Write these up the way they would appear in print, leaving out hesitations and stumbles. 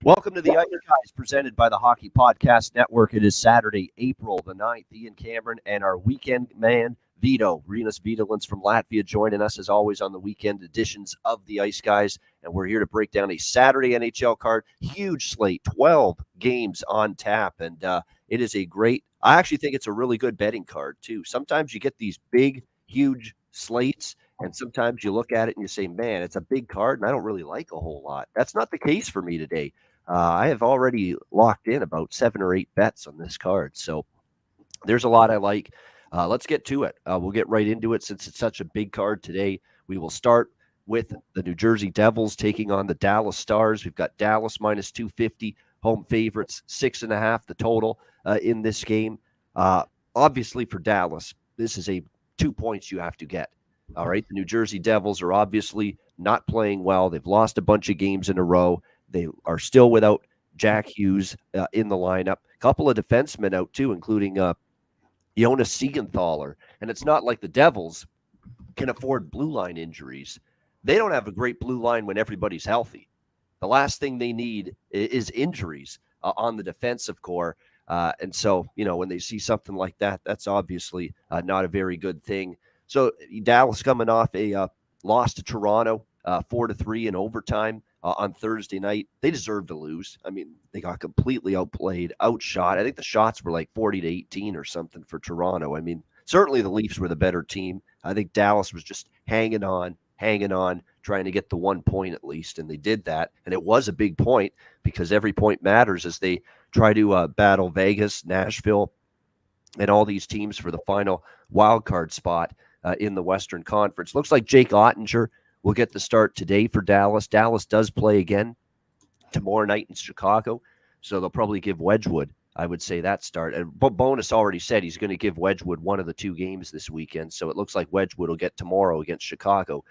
Welcome to the Ice Guys, presented by the Hockey Podcast Network. It is Saturday, April the 9th. Ian Cameron and our weekend man, Vito, Rinas Vidalins from Latvia, joining us as always on the weekend editions of the Ice Guys. And we're here to break down a Saturday NHL card. Huge slate, 12 games on tap. And it is I actually think it's a really good betting card, too. Sometimes you get these big, huge slates, and sometimes you look at it and you say, man, it's a big card, and I don't really like a whole lot. That's not the case for me today. I have already locked in about 7 or 8 bets on this card. So there's a lot I like. Let's get to it. We'll get right into it since it's such a big card today. We will start with the New Jersey Devils taking on the Dallas Stars. We've got Dallas minus 250, home favorites, 6.5 the total in this game. Obviously for Dallas, this is 2 points you have to get. All right, the New Jersey Devils are obviously not playing well. They've lost a bunch of games in a row. They are still without Jack Hughes in the lineup. A couple of defensemen out, too, including Jonas Siegenthaler. And it's not like the Devils can afford blue line injuries. They don't have a great blue line when everybody's healthy. The last thing they need is injuries on the defensive core. And so, when they see something like that, that's obviously not a very good thing. So Dallas coming off a loss to Toronto, 4-3 in overtime. On Thursday night. They deserved to lose. I mean, they got completely outplayed, outshot. I think the shots were like 40-18 or something for Toronto. I mean, certainly the Leafs were the better team. I think Dallas was just hanging on, trying to get the 1 point at least, and they did that. And it was a big point because every point matters as they try to battle Vegas, Nashville, and all these teams for the final wild card spot in the Western Conference. Looks like Jake Ottinger will get the start today for Dallas. Dallas does play again tomorrow night in Chicago, so they'll probably give Wedgwood, I would say, that start. And Bonus already said he's going to give Wedgwood one of the 2 games this weekend, so it looks like Wedgwood will get tomorrow against Chicago.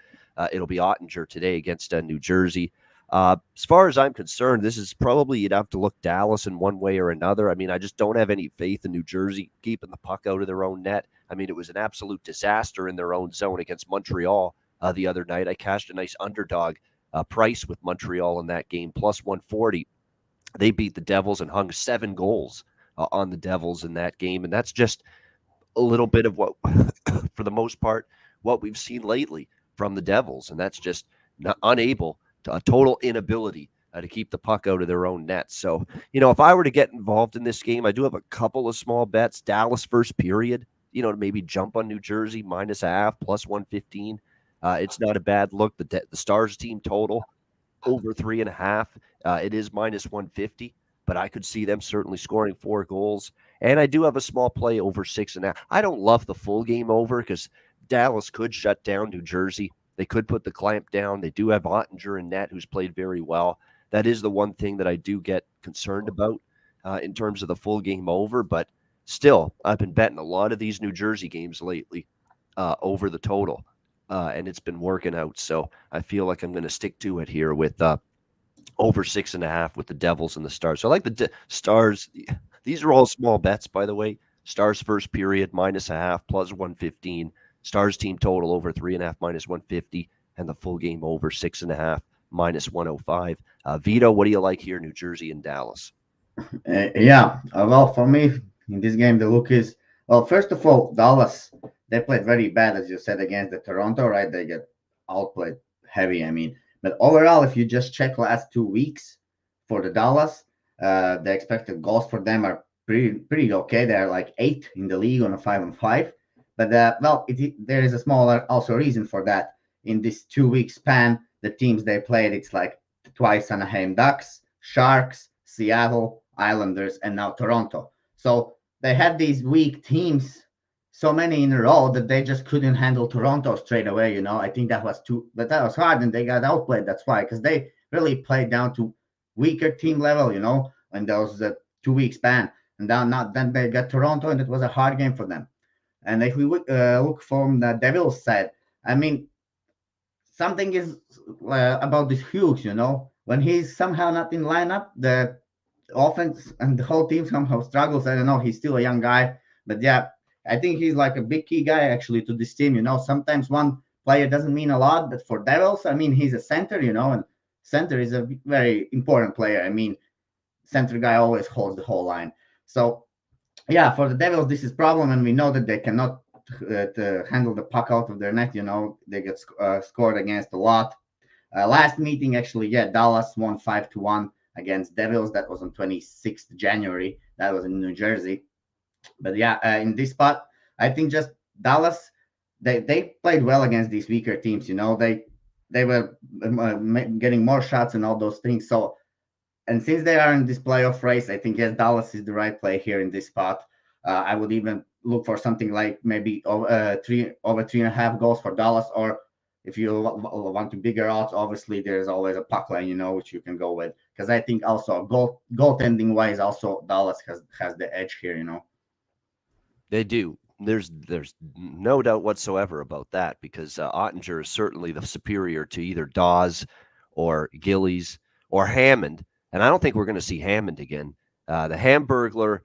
It'll be Ottinger today against New Jersey. As far as I'm concerned, this is probably you'd have to look Dallas in one way or another. I mean, I just don't have any faith in New Jersey keeping the puck out of their own net. I mean, it was an absolute disaster in their own zone against Montreal. The other night, I cashed a nice underdog price with Montreal in that game, plus 140. They beat the Devils and hung 7 goals on the Devils in that game. And that's just a little bit of what, for the most part, what we've seen lately from the Devils. And that's just a total inability to keep the puck out of their own net. So, if I were to get involved in this game, I do have a couple of small bets. Dallas first period, to maybe jump on New Jersey, minus a half, plus 115. It's not a bad look. The Stars team total over 3.5. It is minus 150, but I could see them certainly scoring 4 goals. And I do have a small play over 6.5. I don't love the full game over because Dallas could shut down New Jersey. They could put the clamp down. They do have Ottinger in net, who's played very well. That is the one thing that I do get concerned about in terms of the full game over. But still, I've been betting a lot of these New Jersey games lately over the total. And it's been working out. So I feel like I'm going to stick to it here with over 6.5 with the Devils and the Stars. So I like the Stars. These are all small bets, by the way. Stars first period, minus a half, plus 115. Stars team total over 3.5, minus 150. And the full game over 6.5, minus 105. Vito, what do you like here, New Jersey and Dallas? Well, for me, in this game, the look is, well, first of all, Dallas, they played very bad, as you said, against the Toronto, right? They get outplayed heavy, I mean. But overall, if you just check last 2 weeks for the Dallas, the expected goals for them are pretty okay. They're like 8 in the league on a 5-on-5. But, there is a smaller also reason for that. In this 2-week span, the teams they played, it's like twice Anaheim Ducks, Sharks, Seattle, Islanders, and now Toronto. So they had these weak teams, so many in a row, that they just couldn't handle Toronto straight away. I think that was hard, and they got outplayed. That's why, because they really played down to weaker team level, in those 2-week span. And then they got Toronto, and it was a hard game for them. And if we look from the Devils side, I mean, something is about this Hughes, when he's somehow not in lineup, the offense and the whole team somehow struggles. I don't know. He's still a young guy, but yeah, I think he's like a big key guy actually to this team. Sometimes one player doesn't mean a lot, but for Devils, I mean, he's a center, and center is a very important player. I mean, center guy always holds the whole line. So yeah, for the Devils, this is problem, and we know that they cannot to handle the puck out of their net. They get scored against a lot. Last meeting, actually, yeah, Dallas won 5-1 against Devils. That was on 26th January. That was in New Jersey. But yeah, in this spot, I think just Dallas, they played well against these weaker teams. They were getting more shots and all those things. So, and since they are in this playoff race, I think yes, Dallas is the right play here in this spot. I would even look for something like maybe over 3.5 goals for Dallas, or if you want to bigger odds, obviously there's always a puck line, which you can go with. Because I think also goaltending wise, also Dallas has the edge here. They do. There's no doubt whatsoever about that, because Ottinger is certainly the superior to either Dawes or Gillies or Hammond, and I don't think we're going to see Hammond again. The Hamburglar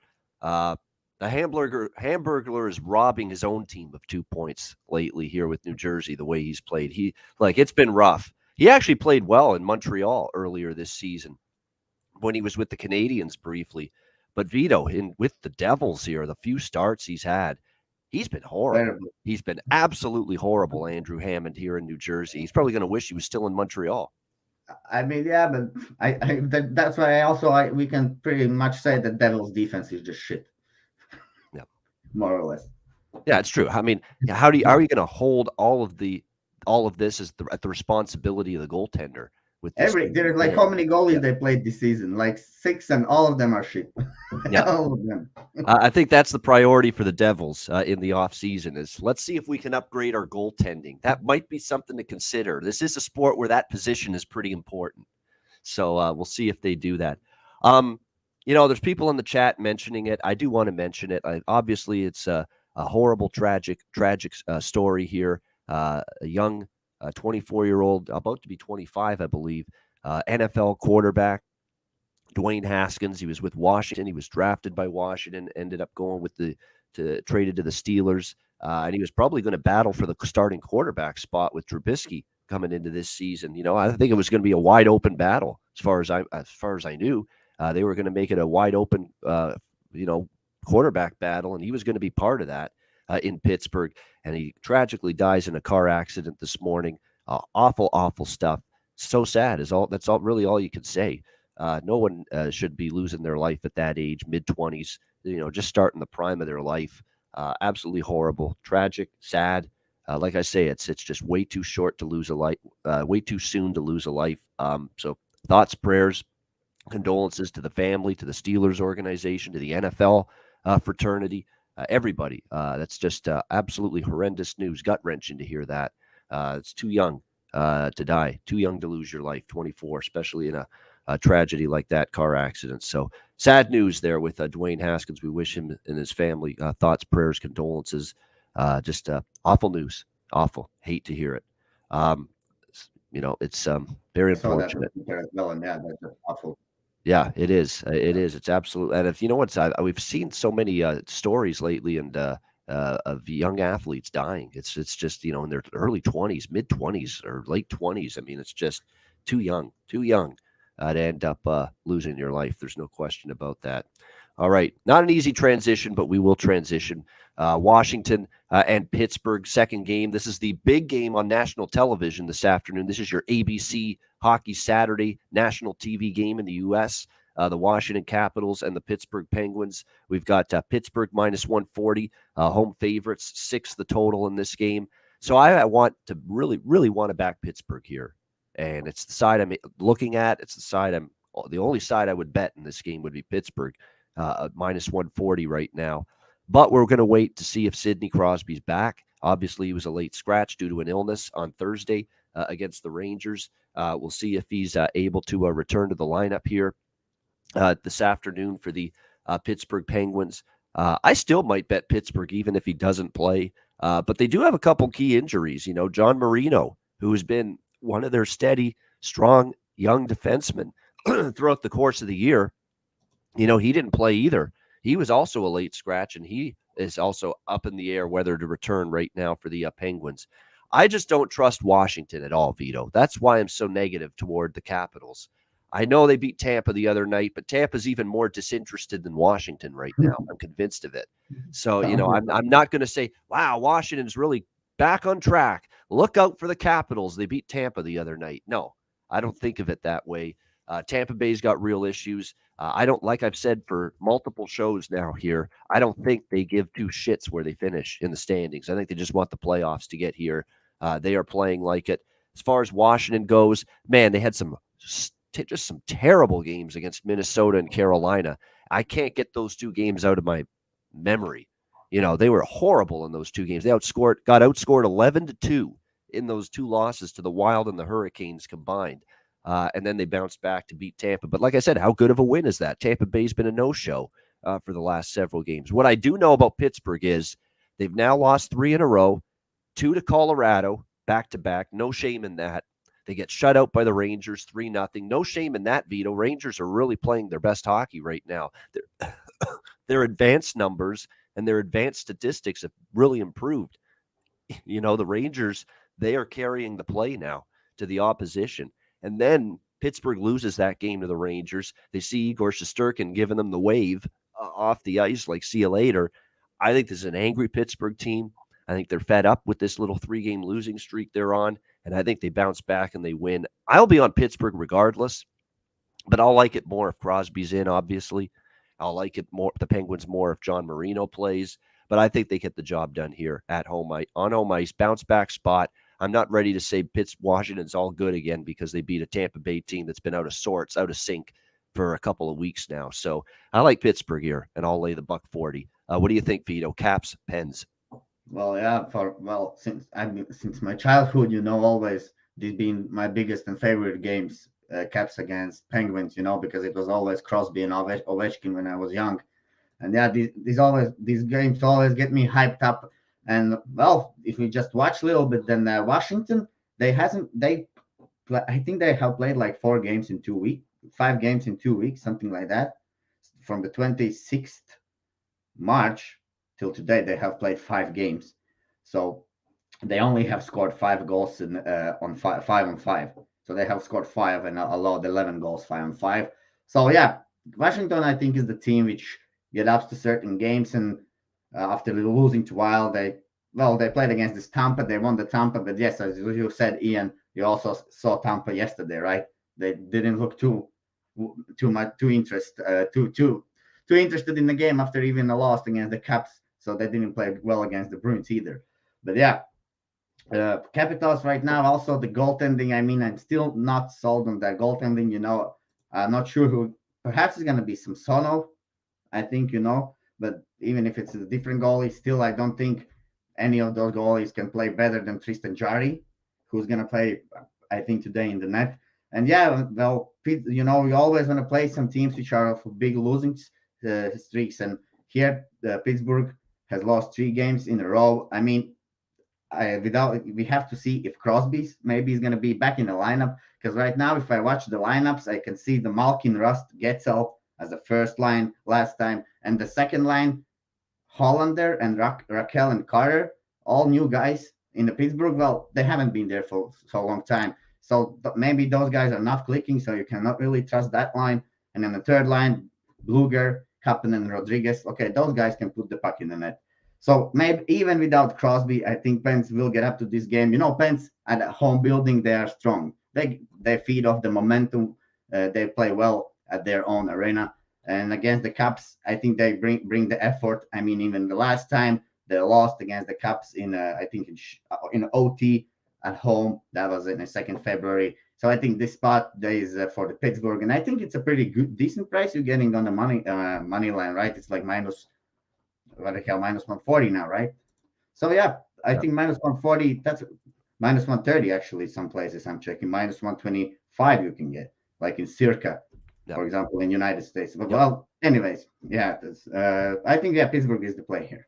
is robbing his own team of 2 points lately here with New Jersey. The way he's played, it's been rough. He actually played well in Montreal earlier this season when he was with the Canadiens briefly. But Vito, with the Devils here, the few starts he's had, he's been horrible. He's been absolutely horrible, Andrew Hammond, here in New Jersey. He's probably going to wish he was still in Montreal. I mean, yeah, but that's why we can pretty much say that Devils defense is just shit. Yeah, more or less. Yeah, it's true. I mean, are you going to hold all of this as at the responsibility of the goaltender? There's like how many goalies they played this season? Like 6, and all of them are shit. Yeah. All of them. I think that's the priority for the Devils in the offseason is let's see if we can upgrade our goaltending. That might be something to consider. This is a sport where that position is pretty important. So we'll see if they do that. There's people in the chat mentioning it. I do want to mention it. Obviously, it's a horrible, tragic story here. A young 24-year-old, about to be 25, I believe, NFL quarterback, Dwayne Haskins. He was with Washington. He was drafted by Washington, ended up going traded to the Steelers. And he was probably going to battle for the starting quarterback spot with Trubisky coming into this season. I think it was going to be a wide open battle as far as I knew. They were going to make it a wide open, quarterback battle, and he was going to be part of that in Pittsburgh. And he tragically dies in a car accident this morning. Awful, awful stuff. So sad that's really all you can say. No one should be losing their life at that age, mid-20s, just starting the prime of their life. Absolutely horrible, tragic, sad. Like I say, it's just way too short to lose a life, way too soon to lose a life. So thoughts, prayers, condolences to the family, to the Steelers organization, to the NFL fraternity, everybody. That's just absolutely horrendous news, gut-wrenching to hear that. It's too young to die, too young to lose your life, 24, especially in a tragedy like that, car accident. So sad news there with Dwayne Haskins. We wish him and his family thoughts, prayers, condolences. Just awful news. Awful. Hate to hear it. It's very unfortunate. That's awful. Yeah, it is. It is. It's absolutely. And if you know what, we've seen so many stories lately, and of young athletes dying. It's just in their early 20s, mid 20s, or late 20s. I mean, it's just too young to end up losing your life. There's no question about that. All right, not an easy transition, but we will transition. Washington and Pittsburgh, second game. This is the big game on national television this afternoon. This is your ABC Hockey Saturday national TV game in the U.S., the Washington Capitals and the Pittsburgh Penguins. We've got Pittsburgh minus 140, home favorites, 6 the total in this game. So I want to really want to back Pittsburgh here. And it's the side I'm looking at. It's the only side I would bet in this game would be Pittsburgh, minus 140 right now. But we're going to wait to see if Sidney Crosby's back. Obviously, he was a late scratch due to an illness on Thursday against the Rangers. We'll see if he's able to return to the lineup here this afternoon for the Pittsburgh Penguins. I still might bet Pittsburgh even if he doesn't play. But they do have a couple key injuries. John Marino, who has been one of their steady, strong, young defensemen throughout the course of the year. He didn't play either. He was also a late scratch, and he is also up in the air whether to return right now for the Penguins. I just don't trust Washington at all, Vito. That's why I'm so negative toward the Capitals. I know they beat Tampa the other night, but Tampa's even more disinterested than Washington right now. I'm convinced of it. So, I'm not going to say, wow, Washington's really back on track. Look out for the Capitals. They beat Tampa the other night. No, I don't think of it that way. Tampa Bay's got real issues. I don't, like I've said for multiple shows now here, I don't think they give two shits where they finish in the standings. I think they just want the playoffs to get here. They are playing like it. As far as Washington goes, man, they had just some terrible games against Minnesota and Carolina. I can't get those two games out of my memory. They were horrible in those two games. They got outscored 11-2 in those two losses to the Wild and the Hurricanes combined. And then they bounced back to beat Tampa. But like I said, how good of a win is that? Tampa Bay's been a no-show for the last several games. What I do know about Pittsburgh is they've now lost 3 in a row, 2 to Colorado, back-to-back. No shame in that. They get shut out by the Rangers 3-0. No shame in that, Vito. Rangers are really playing their best hockey right now. Their advanced numbers and their advanced statistics have really improved. The Rangers, they are carrying the play now to the opposition. And then Pittsburgh loses that game to the Rangers. They see Igor Shesterkin giving them the wave off the ice, like, see you later. I think this is an angry Pittsburgh team. I think they're fed up with this little 3-game losing streak they're on, and I think they bounce back and they win. I'll be on Pittsburgh regardless, but I'll like it more if Crosby's in, obviously. I'll like it more, the Penguins more, if John Marino plays, but I think they get the job done here at home, on home ice, bounce back spot. I'm not ready to say Washington's all good again because they beat a Tampa Bay team that's been out of sorts, out of sync for a couple of weeks now. So I like Pittsburgh here, and I'll lay the $1.40. What do you think, Vito? Caps, Pens? Well, yeah, since my childhood, always these been my biggest and favorite games, Caps against Penguins, because it was always Crosby and Ovechkin when I was young. And yeah, these games always get me hyped up. And well, if we just watch a little bit, then Washington, I think they have played like 4 games in 2 weeks, 5 games in 2 weeks, something like that. From the 26th March till today, they have played 5 games. So they only have scored 5 goals on 5 on 5. So they have scored 5 and allowed 11 goals 5 on 5. So yeah, Washington, I think, is the team which get up to certain games, and after losing to Wild, they played against this Tampa. They won the Tampa, but yes, as you said, Ian, you also saw Tampa yesterday, right? They didn't look too interested in the game after even a loss against the Caps, so they didn't play well against the Bruins either. But yeah, Capitals right now, also the goaltending. I mean, I'm still not sold on that goaltending. I'm not sure who. Perhaps it's gonna be some Sono, I think, but even if it's a different goalie, still, I don't think any of those goalies can play better than Tristan Jarry, who's going to play, I think, today in the net. And yeah, well, we always want to play some teams which are of big losing streaks. And here, Pittsburgh has lost 3 games in a row. I mean, we have to see if Crosby maybe is going to be back in the lineup, because right now, if I watch the lineups, I can see the Malkin, Rust, Getzel as the first line last time, and the second line, Hollander and Raquel and Carter, all new guys in the Pittsburgh. Well, they haven't been there for so long time, so maybe those guys are not clicking, so you cannot really trust that line. And then the third line, Bluger, Kapanen, and Rodriguez. Okay, those guys can put the puck in the net. So maybe even without Crosby, I think Pens will get up to this game. Pens at a home building, they are strong. They feed off the momentum. They play well at their own arena. And against the Caps, I think they bring the effort. I mean, even the last time they lost against the Caps in OT at home, that was in the 2nd February. So I think this spot there is for the Pittsburgh, and I think it's a pretty decent price you're getting on the money line, right? It's like minus 140 now, right? So yeah, I think minus 140. That's minus 130 actually. Some places I'm checking minus 125 you can get, like in Circa. For example, in United States. But well, anyways, yeah, I think Pittsburgh is the play here.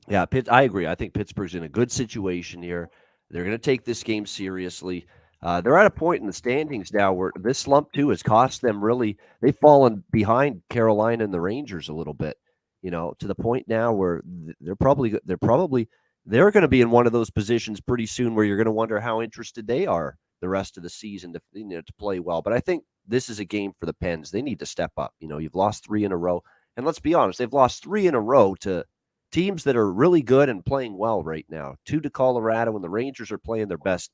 Yeah, I agree. I think Pittsburgh's in a good situation here. They're going to take this game seriously. They're at a point in the standings now where this slump too has cost them really. They've fallen behind Carolina and the Rangers a little bit, to the point now where they're going to be in one of those positions pretty soon where you're going to wonder how interested they are the rest of the season to play well. But I think this is a game for the Pens. They need to step up. You've lost 3 in a row. And let's be honest, they've lost 3 in a row to teams that are really good and playing well right now. 2 to Colorado, and the Rangers are playing their best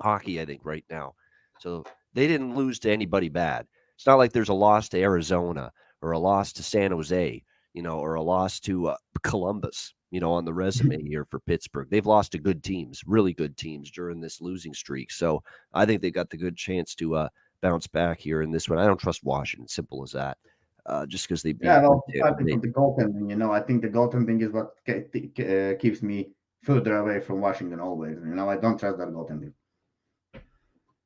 hockey, I think, right now. So they didn't lose to anybody bad. It's not like there's a loss to Arizona or a loss to San Jose, or a loss to Columbus, on the resume here for Pittsburgh. They've lost to good teams, really good teams during this losing streak. So I think they got the good chance to bounce back here in this one. I don't trust Washington. Simple as that. Just because they beat. Yeah, well, starting from the goaltending, I think the goaltending is what keeps me further away from Washington always. I don't trust that goaltending.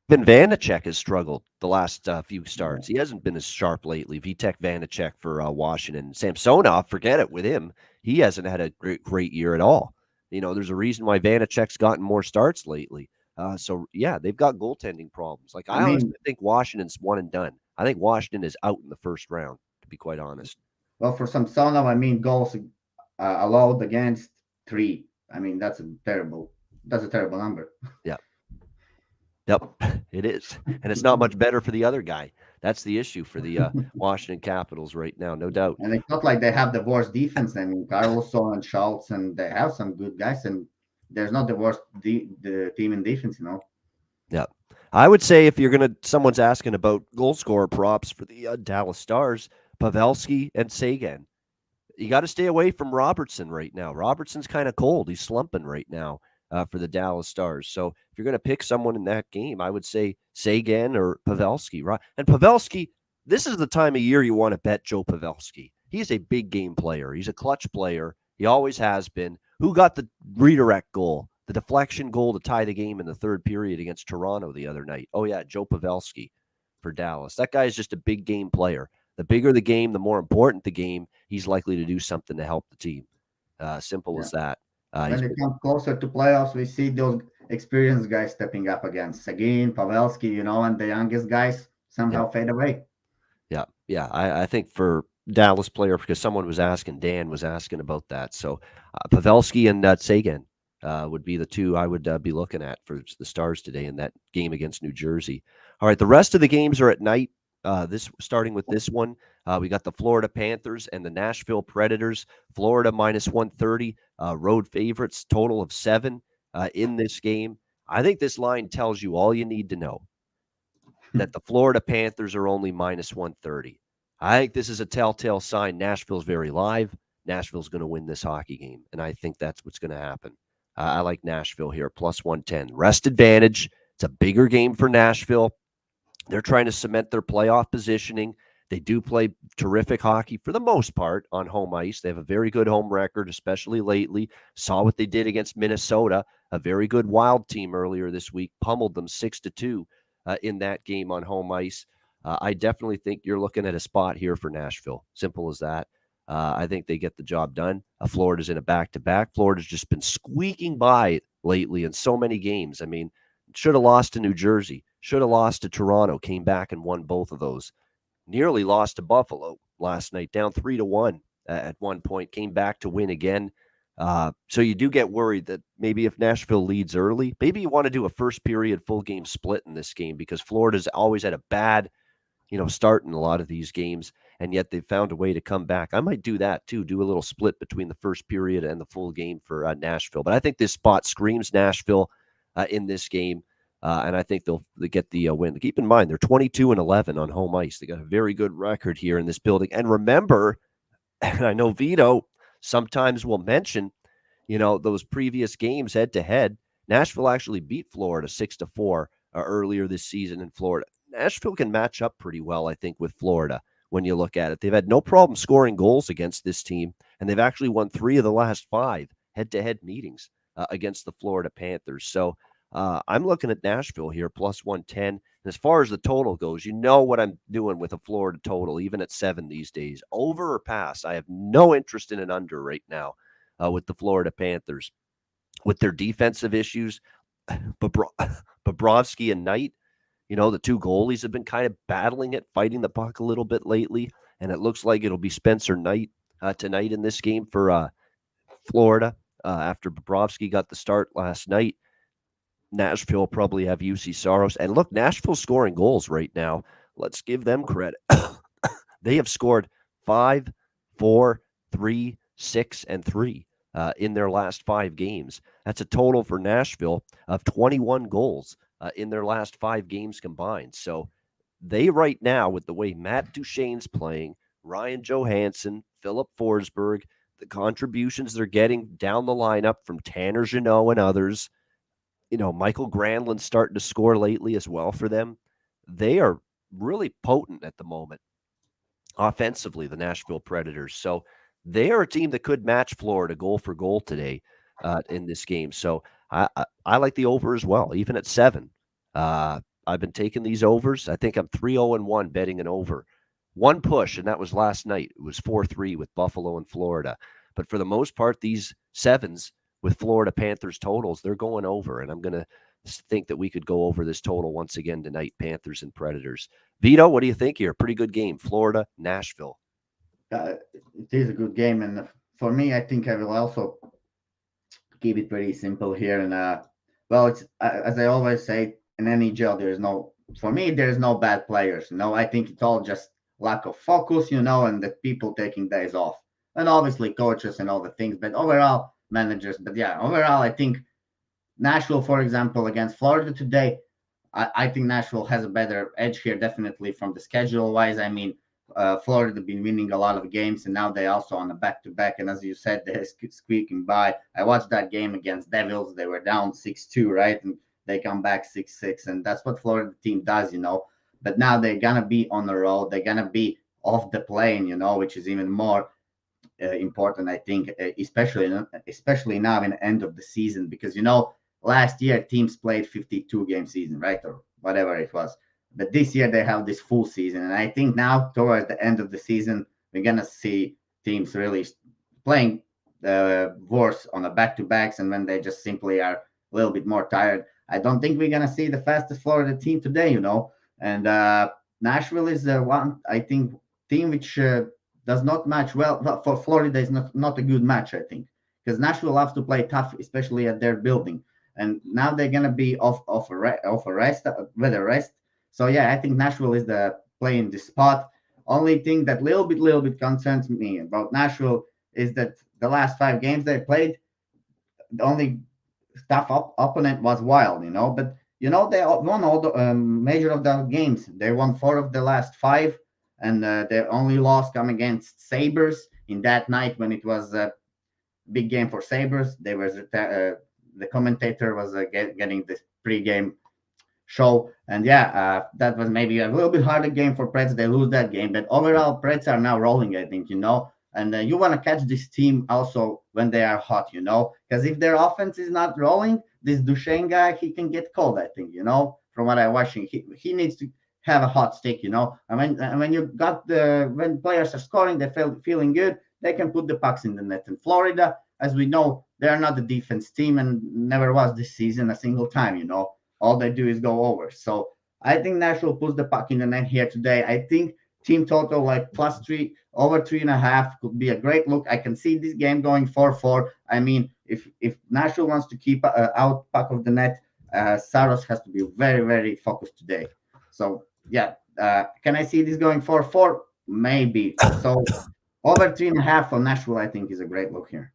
Even Vanacek has struggled the last few starts. He hasn't been as sharp lately. Vitek Vanacek for Washington. Samsonov, forget it with him. He hasn't had a great year at all. There's a reason why Vanacek's gotten more starts lately. So, yeah, they've got goaltending problems. Like, I honestly think Washington's one and done. I think Washington is out in the first round, to be quite honest. Well, for Samsonov, goals allowed against 3. That's a terrible number. Yeah. Yep, it is. And it's not much better for the other guy. That's the issue for the Washington Capitals right now, no doubt. And it's not like they have the worst defense. Carlson and Schultz, and they have some good guys, and there's not the worst the team in defense, Yeah. I would say if someone's asking about goal scorer props for the Dallas Stars, Pavelski and Seguin. You got to stay away from Robertson right now. Robertson's kind of cold. He's slumping right now. For the Dallas Stars. So if you're going to pick someone in that game, I would say Seguin or Pavelski. Right? And Pavelski, this is the time of year you want to bet Joe Pavelski. He's a big game player. He's a clutch player. He always has been. Who got the redirect goal, the deflection goal to tie the game in the third period against Toronto the other night? Oh, yeah, Joe Pavelski for Dallas. That guy is just a big game player. The bigger the game, the more important the game, he's likely to do something to help the team. Simple as that. When it comes closer to playoffs, we see those experienced guys stepping up again. Seguin, Pavelski, and the youngest guys somehow fade away. Yeah. I think for Dallas player, because Dan was asking about that. So Pavelski and Seguin would be the two I would be looking at for the Stars today in that game against New Jersey. All right, the rest of the games are at night. Starting with this one, we got the Florida Panthers and the Nashville Predators. Florida minus 130, road favorites, total of 7 in this game. I think this line tells you all you need to know, that the Florida Panthers are only minus 130. I think this is a telltale sign Nashville's very live. Nashville's going to win this hockey game, and I think that's what's going to happen. I like Nashville here, plus 110. Rest advantage. It's a bigger game for Nashville. They're trying to cement their playoff positioning. They do play terrific hockey for the most part on home ice. They have a very good home record, especially lately. Saw what they did against Minnesota, a very good Wild team earlier this week. Pummeled them 6-2 in that game on home ice. I definitely think you're looking at a spot here for Nashville. Simple as that. I think they get the job done. Florida's in a back-to-back. Florida's just been squeaking by lately in so many games. Should have lost to New Jersey. Should have lost to Toronto. Came back and won both of those. Nearly lost to Buffalo last night, down 3-1 at one point. Came back to win again. So you do get worried that maybe if Nashville leads early, maybe you want to do a first period full game split in this game, because Florida's always had a bad, start in a lot of these games, and yet they've found a way to come back. I might do that too, do a little split between the first period and the full game for Nashville. But I think this spot screams Nashville in this game. And I think they'll get the win. Keep in mind, they're 22-11 on home ice. They got a very good record here in this building. And remember, and I know Vito sometimes will mention, those previous games head-to-head. Nashville actually beat Florida 6-4 earlier this season in Florida. Nashville can match up pretty well, I think, with Florida when you look at it. They've had no problem scoring goals against this team, and they've actually won 3 of the last 5 head-to-head meetings against the Florida Panthers. So, I'm looking at Nashville here, plus 110. And as far as the total goes, you know what I'm doing with a Florida total, even at 7 these days. Over or pass? I have no interest in an under right now with the Florida Panthers. With their defensive issues, Bobrovsky and Knight, the two goalies have been kind of battling it, fighting the puck a little bit lately. And it looks like it'll be Spencer Knight tonight in this game for Florida after Bobrovsky got the start last night. Nashville probably have UC Soros. And look, Nashville's scoring goals right now. Let's give them credit. They have scored 5, 4, 3, 6, and 3 in their last 5 games. That's a total for Nashville of 21 goals in their last 5 games combined. So they right now, with the way Matt Duchene's playing, Ryan Johansson, Philip Forsberg, the contributions they're getting down the lineup from Tanner Jeannot and others, Michael Granlund's starting to score lately as well for them. They are really potent at the moment offensively, the Nashville Predators. So they are a team that could match Florida goal for goal today in this game. So I like the over as well, even at 7. I've been taking these overs. I think I'm 3-0-1 betting an over. One push, and that was last night. It was 4-3 with Buffalo and Florida. But for the most part, these 7s with Florida Panthers totals, they're going over. And I'm going to think that we could go over this total once again tonight, Panthers and Predators. Vito, what do you think here? Pretty good game. Florida, Nashville. It is a good game. And for me, I think I will also keep it pretty simple here. And, well, it's as I always say, in NHL, for me, there's no bad players. I think it's all just lack of focus, and the people taking days off. And obviously coaches and all the things, but overall, managers. But yeah, overall, I think Nashville, for example, against Florida today, I think Nashville has a better edge here, definitely from the schedule wise. I mean, Florida been winning a lot of games, and now they also on a back-to-back. And as you said, they're squeaking by. I watched that game against Devils. They were down 6-2, right? And they come back 6-6, and that's what Florida team does, But now they're gonna be on the road. They're gonna be off the plane, which is even more important, I think, especially now in the end of the season, because last year teams played 52 game season, right, or whatever it was. But this year they have this full season, and I think now towards the end of the season we're gonna see teams really playing worse on the back-to-backs, and when they just simply are a little bit more tired. I don't think we're gonna see the fastest Florida team today, And Nashville is one, I think, team which does not match well. For Florida is not a good match, I think, because Nashville loves to play tough, especially at their building. And now they're gonna be off a rest, with a rest. So yeah, I think Nashville is the play in this spot. Only thing that little bit concerns me about Nashville is that the last 5 games they played, the only tough opponent was Wild, But they won all the major of the games. They won 4 of the last 5, and their only loss come against Sabres in that night when it was a big game for Sabres. They was the commentator was getting this pre-game show, and that was maybe a little bit harder game for Preds. They lose that game, but overall, Preds are now rolling, I think, And you want to catch this team also when they are hot, because if their offense is not rolling, this Duchene guy, he can get cold, I think, from what I'm watching. He needs to have a hot stick, And when you got when players are scoring, they feeling good, they can put the pucks in the net. In Florida, as we know, they are not a defense team and never was this season a single time, All they do is go over. So I think Nashville puts the puck in the net here today. I think team total like +3, over 3.5 could be a great look. I can see this game going 4-4. I mean, if Nashville wants to keep out puck of the net, Saros has to be very, very focused today. So can I see this going 4-4? Maybe. So over 3.5 for Nashville, I think, is a great look here.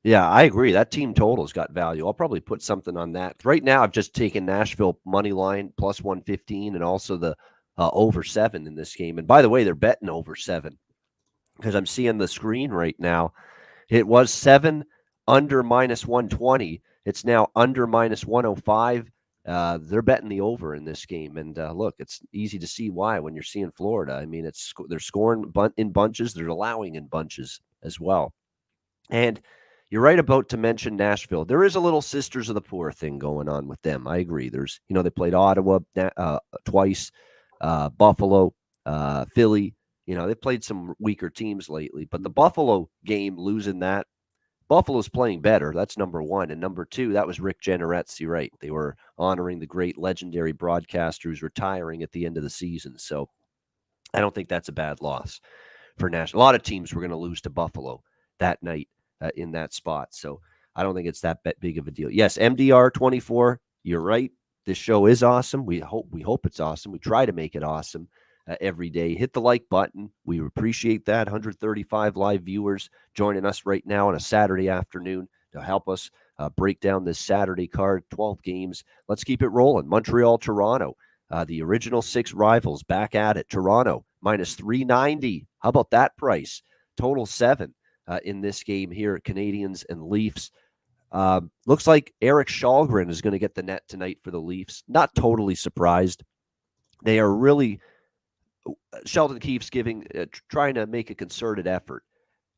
Yeah, I agree. That team total's got value. I'll probably put something on that. Right now, I've just taken Nashville money line +115 and also the over 7 in this game. And by the way, they're betting over 7 because I'm seeing the screen right now. It was 7 under -120. It's now under -105. They're betting the over in this game. And look, it's easy to see why when you're seeing Florida. I mean, they're scoring in bunches. They're allowing in bunches as well. And you're right about to mention Nashville. There is a little sisters of the poor thing going on with them. I agree. There's, they played Ottawa twice, Buffalo, Philly. They played some weaker teams lately. But the Buffalo game, losing that, Buffalo's playing better. That's number one. And number two, that was Rick Generetzi, right? They were honoring the great legendary broadcaster who's retiring at the end of the season. So I don't think that's a bad loss for Nashville. A lot of teams were going to lose to Buffalo that night in that spot. So I don't think it's that big of a deal. Yes, MDR 24. you're right. This show is awesome. We hope it's awesome. We try to make it awesome every day. Hit the like button. We appreciate that. 135 live viewers joining us right now on a Saturday afternoon to help us break down this Saturday card. 12 games. Let's keep it rolling. Montreal, Toronto. The original 6 rivals back at it. Toronto minus 390. How about that price? Total 7 in this game here. Canadiens and Leafs. Looks like Eric Shalgren is going to get the net tonight for the Leafs. Not totally surprised. They are really Sheldon Keefe's trying to make a concerted effort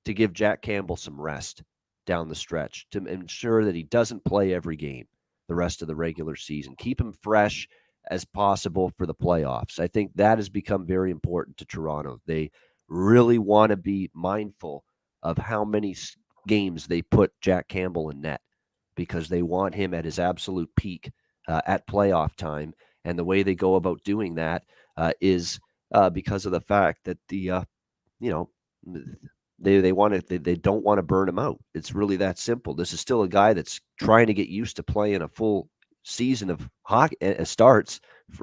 to give Jack Campbell some rest down the stretch to ensure that he doesn't play every game the rest of the regular season. Keep him fresh as possible for the playoffs. I think that has become very important to Toronto. They really want to be mindful of how many games they put Jack Campbell in net because they want him at his absolute peak at playoff time. And the way they go about doing that is because of the fact that they don't want to burn him out. It's really that simple. This is still a guy that's trying to get used to playing a full season of hockey starts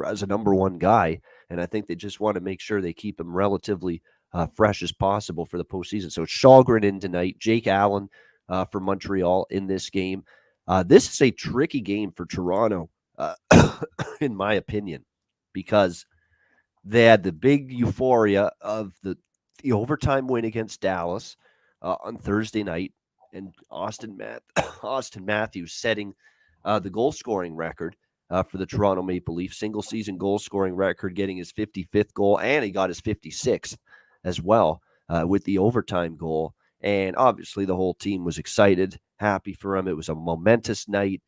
as a number one guy. And I think they just want to make sure they keep him relatively fresh as possible for the postseason. So it's Shalgren in tonight, Jake Allen for Montreal in this game. This is a tricky game for Toronto, in my opinion, because they had the big euphoria of the overtime win against Dallas on Thursday night, and Austin Matthews setting the goal-scoring record for the Toronto Maple Leafs, single-season goal-scoring record, getting his 55th goal, and he got his 56th as well with the overtime goal. And obviously the whole team was excited, happy for him. It was a momentous night,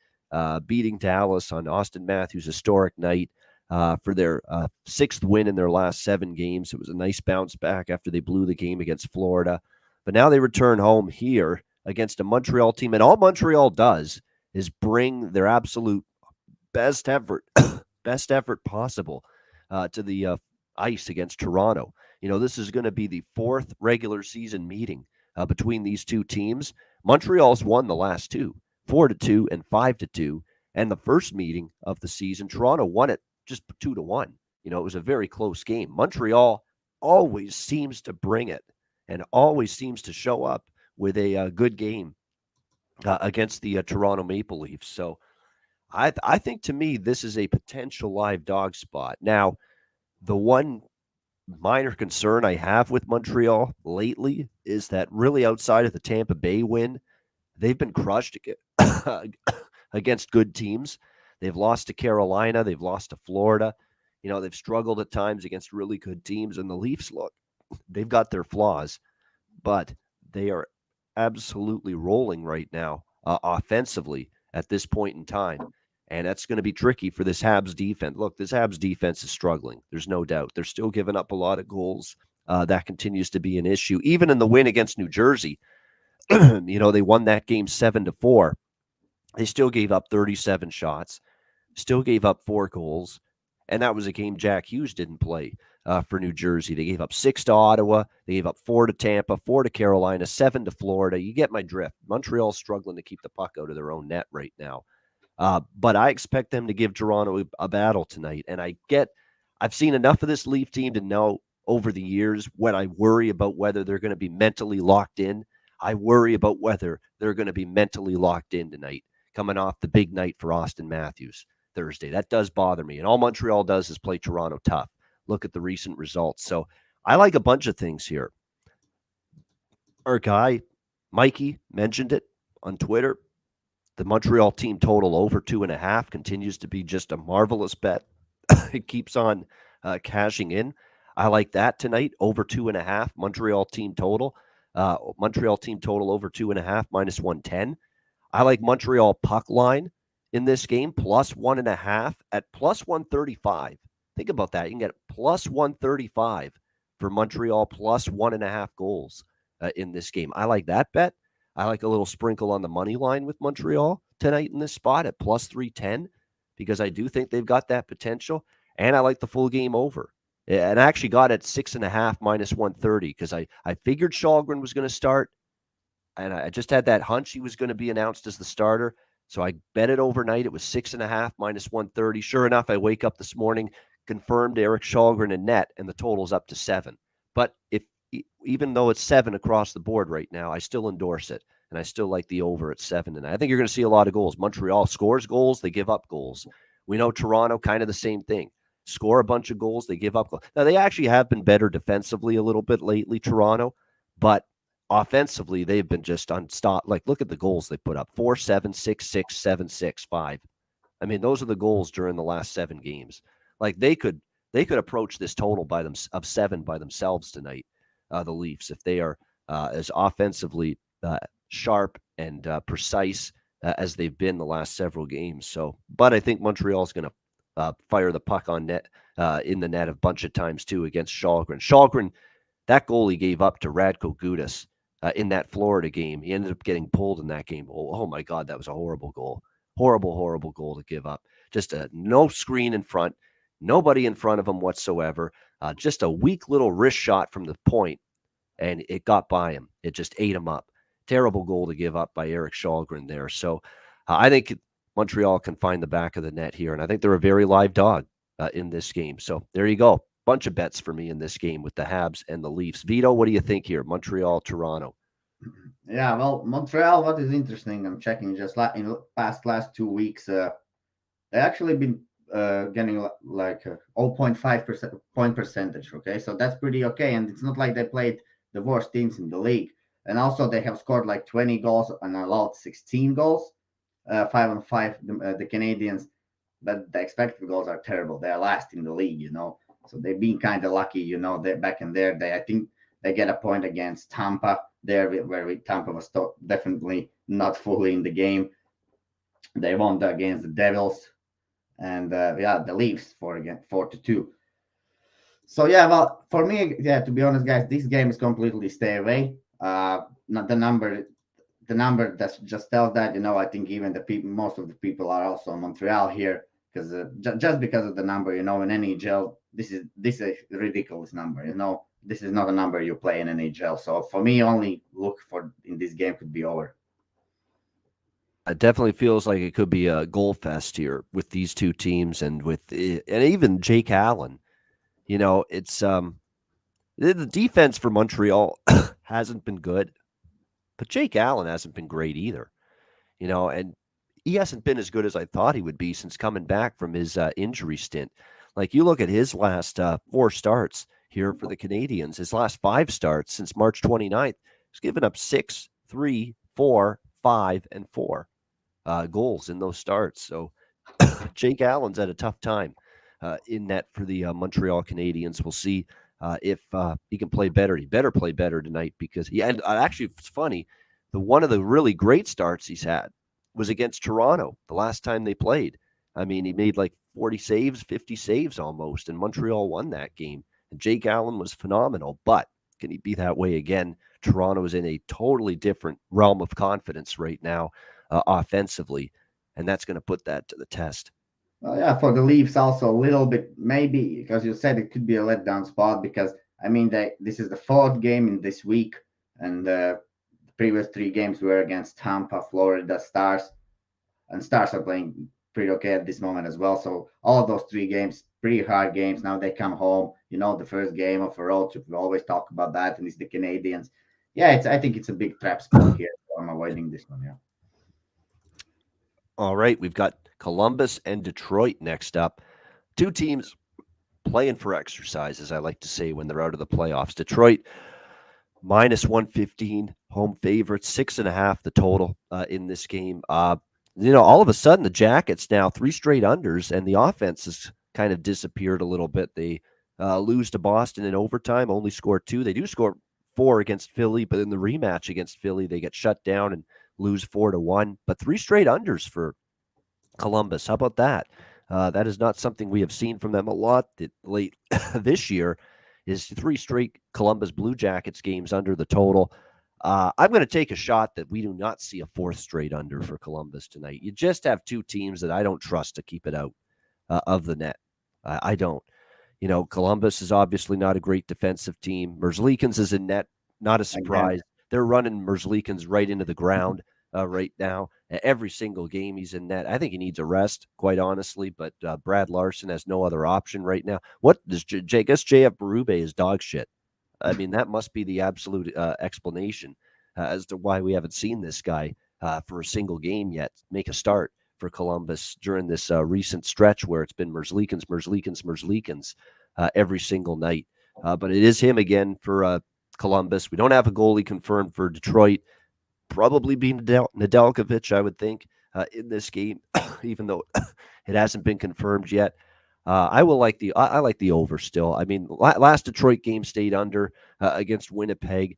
beating Dallas on Austin Matthews' historic night for their 6th win in their last 7 games. It was a nice bounce back after they blew the game against Florida. But now they return home here against a Montreal team, and all Montreal does is bring their absolute best effort possible to the ice against Toronto. This is going to be the 4th regular season meeting between these two teams. Montreal's won the last 2, 4-2 and 5-2. And the first meeting of the season, Toronto won it just 2-1. It was a very close game. Montreal always seems to bring it and always seems to show up with a good game against the Toronto Maple Leafs. So I think, to me, this is a potential live dog spot. Now, the one minor concern I have with Montreal lately is that really outside of the Tampa Bay win, they've been crushed against good teams. They've lost to Carolina. They've lost to Florida. They've struggled at times against really good teams. And the Leafs, they've got their flaws, but they are absolutely rolling right now offensively at this point in time. And that's going to be tricky for this Habs defense. Look, this Habs defense is struggling. There's no doubt. They're still giving up a lot of goals. That continues to be an issue. Even in the win against New Jersey, they won that game 7-4. They still gave up 37 shots, still gave up 4 goals. And that was a game Jack Hughes didn't play for New Jersey. They gave up 6 to Ottawa. They gave up 4 to Tampa, 4 to Carolina, 7 to Florida. You get my drift. Montreal's struggling to keep the puck out of their own net right now. But I expect them to give Toronto a battle tonight. And I've seen enough of this Leaf team to know over the years when I worry about whether they're going to be mentally locked in. I worry about whether they're going to be mentally locked in tonight, coming off the big night for Austin Matthews Thursday. That does bother me. And all Montreal does is play Toronto tough. Look at the recent results. So I like a bunch of things here. Our guy, Mikey, mentioned it on Twitter. The Montreal team total over 2.5 continues to be just a marvelous bet. It keeps on cashing in. I like that tonight. Over 2.5. Montreal team total. Montreal team total over 2.5 minus 110. I like Montreal puck line in this game plus 1.5 at plus 135. Think about that. You can get plus 135 for Montreal plus 1.5 goals in this game. I like that bet. I like a little sprinkle on the money line with Montreal tonight in this spot at plus 310 because I do think they've got that potential. And I like the full game over. And I actually got it 6.5 minus 130 because I figured Shalgren was going to start. And I just had that hunch he was going to be announced as the starter. So I bet it overnight. It was 6.5 minus 130. Sure enough, I wake up this morning, confirmed Eric Shalgren in net, and the total's up to 7. But even though it's 7 across the board right now, I still endorse it. And I still like the over at 7. And I think you're going to see a lot of goals. Montreal scores goals, they give up goals. We know Toronto, kind of the same thing. Score a bunch of goals, they give up goals. Now, they actually have been better defensively a little bit lately, Toronto, but offensively, they've been just unstopped. Like, look at the goals they put up: 4-7, 6-6, 7-6, 5. I mean, those are the goals during the last 7 games. Like, they could approach this total by them of 7 by themselves tonight. The Leafs, if they are as offensively sharp and precise as they've been the last several games. So, but I think Montreal is going to fire the puck on net in the net a bunch of times too against Shalgren. Shalgren, that goal he gave up to Radko Gudas in that Florida game, he ended up getting pulled in that game. Oh my God, that was a horrible goal. Horrible goal to give up. Just no screen in front, nobody in front of him whatsoever. Just a weak little wrist shot from the point, and it got by him. It just ate him up. Terrible goal to give up by Eric Shalgren there. So I think Montreal can find the back of the net here, and I think they're a very live dog in this game. So there you go. Bunch of bets for me in this game with the Habs and the Leafs. Vito, what do you think here? Montreal, Toronto. Yeah, well, Montreal, what is interesting, I'm checking just in the last 2 weeks, they actually been getting like 0.5% point percentage. Okay, so that's pretty okay, and it's not like they played the worst teams in the league. And also they have scored like 20 goals and allowed 16 goals, 5-on-5 the Canadiens, but the expected goals are terrible. They are last in the league, so they've been kind of lucky, that back in their day. I think they get a point against Tampa there, where Tampa was definitely not fully in the game. They won against the Devils, and the Leafs 4-2. So yeah, well, for me, yeah, to be honest, guys, this game is completely stay away. Not the number that just tells that. I think even most of the people are also in Montreal here because just because of the number. In NHL, this is a ridiculous number. This is not a number you play in NHL. So for me, only look for in this game could be over. It definitely feels like it could be a goal fest here with these two teams, and even Jake Allen. It's the defense for Montreal hasn't been good, but Jake Allen hasn't been great either. And he hasn't been as good as I thought he would be since coming back from his injury stint. Like, you look at his last 4 starts here for the Canadiens, his last 5 starts since March 29th, he's given up 6, 3, 4, 5, and 4 goals in those starts. So Jake Allen's had a tough time in net for the Montreal Canadiens. We'll see if he can play better. He better play better tonight because and actually, it's funny. One of the really great starts he's had was against Toronto the last time they played. I mean, he made like 40 saves, 50 saves almost, and Montreal won that game. And Jake Allen was phenomenal, but can he be that way again? Toronto is in a totally different realm of confidence right now offensively, and that's going to put that to the test. Yeah, for the Leafs also a little bit, maybe, because you said it could be a letdown spot because, I mean, this is the 4th game in this week, and the previous 3 games were against Tampa, Florida, Stars, and Stars are playing pretty okay at this moment as well. So all of those 3 games, pretty hard games. Now they come home, the first game of a road trip. We always talk about that, and it's the Canadiens. Yeah, I think it's a big trap spot here. So I'm avoiding this one, yeah. All right, we've got Columbus and Detroit next up. 2 teams playing for exercise, as I like to say when they're out of the playoffs. Detroit minus 115, home favorites, 6.5 the total in this game. All of a sudden the Jackets now 3 straight unders, and the offense has kind of disappeared a little bit. They lose to Boston in overtime, only score 2. They do score 4 against Philly, but in the rematch against Philly, they get shut down and lose 4-1. But 3 straight unders for Columbus. How about that? That is not something we have seen from them a lot late this year. Is 3 straight Columbus Blue Jackets games under the total. I'm going to take a shot that we do not see a 4th straight under for Columbus tonight. You just have 2 teams that I don't trust to keep it out of the net. I don't. Columbus is obviously not a great defensive team. Merzlikins is in net, not a surprise. They're running Merzlikins right into the ground. right now. Every single game he's in net. I think he needs a rest, quite honestly. But Brad Larson has no other option right now. What does I guess JF Berube is dog shit. I mean, that must be the absolute explanation as to why we haven't seen this guy for a single game yet make a start for Columbus during this recent stretch where it's been Merzlikins every single night. But it is him again for Columbus. We don't have a goalie confirmed for Detroit. Probably be Nedeljkovic, I would think, in this game, even though it hasn't been confirmed yet. I like the over still. I mean, last Detroit game stayed under against Winnipeg.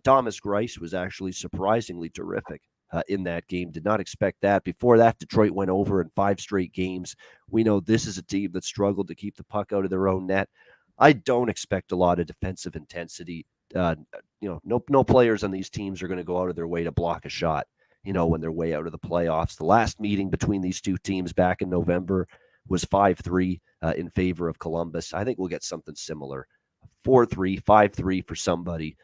Thomas Greiss was actually surprisingly terrific in that game. Did not expect that. Before that, Detroit went over in 5 straight games. We know this is a team that struggled to keep the puck out of their own net. I don't expect a lot of defensive intensity. No players on these teams are going to go out of their way to block a shot, when they're way out of the playoffs. The last meeting between these two teams back in November was 5-3 in favor of Columbus. I think we'll get something similar, 4-3, 5-3 for somebody,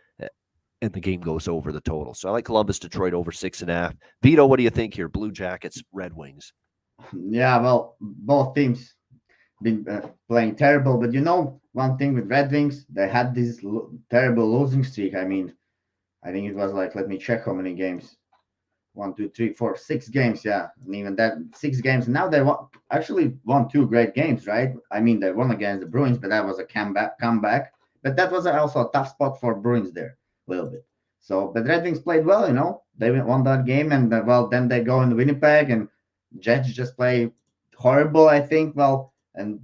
and the game goes over the total. So I like Columbus, Detroit over 6.5. Vito, what do you think here? Blue Jackets, Red Wings. Yeah, well, both teams been playing terrible, but one thing with Red Wings, they had this terrible losing streak. I mean, I think it was like, let me check how many games. 1, 2, 3, 4, 6 games, yeah. And even that 6 games. Now they actually won 2 great games, right? I mean, they won against the Bruins, but that was a comeback. But that was also a tough spot for Bruins there, a little bit. So, but Red Wings played well, They won that game, and then they go in Winnipeg, and Jets just play horrible, I think. Well, and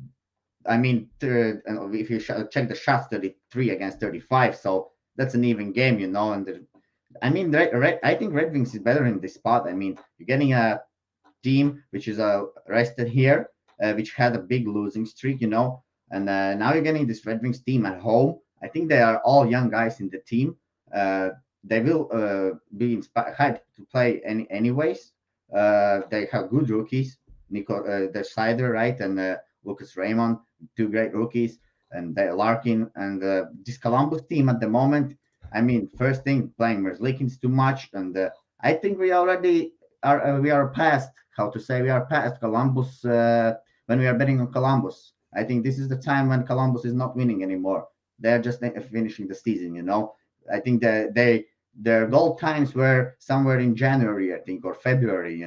I mean, if you check the shots, 33 against 35, so that's an even game, And I mean, I think Red Wings is better in this spot. I mean, you're getting a team which is rested here, which had a big losing streak, and now you're getting this Red Wings team at home. I think they are all young guys in the team. They will be hyped to play anyways. They have good rookies, the Sider, right, and Lucas Raymond, 2 great rookies, and Larkin, and this Columbus team at the moment. I mean, first thing, playing Merzlikins too much, and I think we already are past, we are past Columbus when we are betting on Columbus. I think this is the time when Columbus is not winning anymore. They're just finishing the season, I think that their goal times were somewhere in January, I think, or February,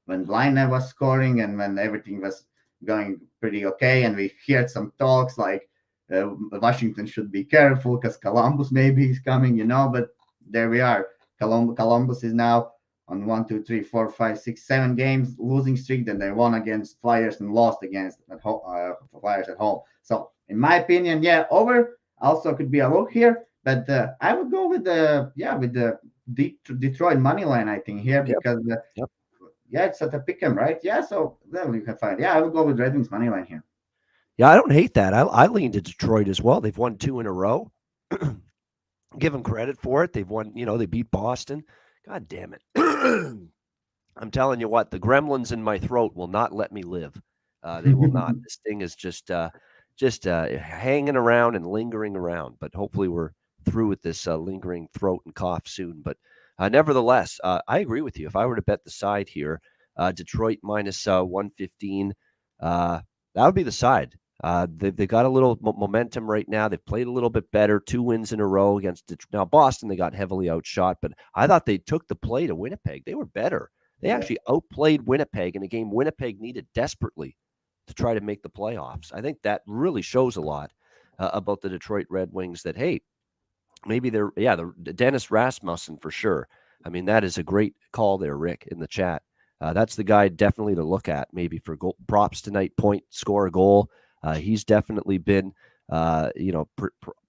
when Line was scoring and when everything was going pretty okay, and we heard some talks like Washington should be careful because Columbus maybe is coming, but there we are. Columbus is now on 1, 2, 3, 4, 5, 6, 7 games losing streak. Then they won against Flyers and lost against Flyers at home. So in my opinion, yeah, over also could be a look here, but I would go with the Detroit money line, I think, here, because yeah, it's at a pick 'em, right? Yeah, so then you can find. Yeah, I would go with Red Wings money line here. Yeah, I don't hate that. I lean to Detroit as well. They've won 2 in a row. Give them credit for it. They've won, they beat Boston. God damn it. I'm telling you what, the gremlins in my throat will not let me live. They will not. This thing is just hanging around and lingering around. But hopefully we're through with this lingering throat and cough soon. But nevertheless, I agree with you. If I were to bet the side here, Detroit minus 115, that would be the side. They've got a little momentum right now. They've played a little bit better, 2 wins in a row against Detroit. Now, Boston, they got heavily outshot, but I thought they took the play to Winnipeg. They were better. They actually outplayed Winnipeg in a game Winnipeg needed desperately to try to make the playoffs. I think that really shows a lot about the Detroit Red Wings that, hey, maybe the Dennis Rasmussen for sure. I mean, that is a great call there, Rick, in the chat. That's the guy definitely to look at maybe for props tonight, point, score a goal. He's definitely been,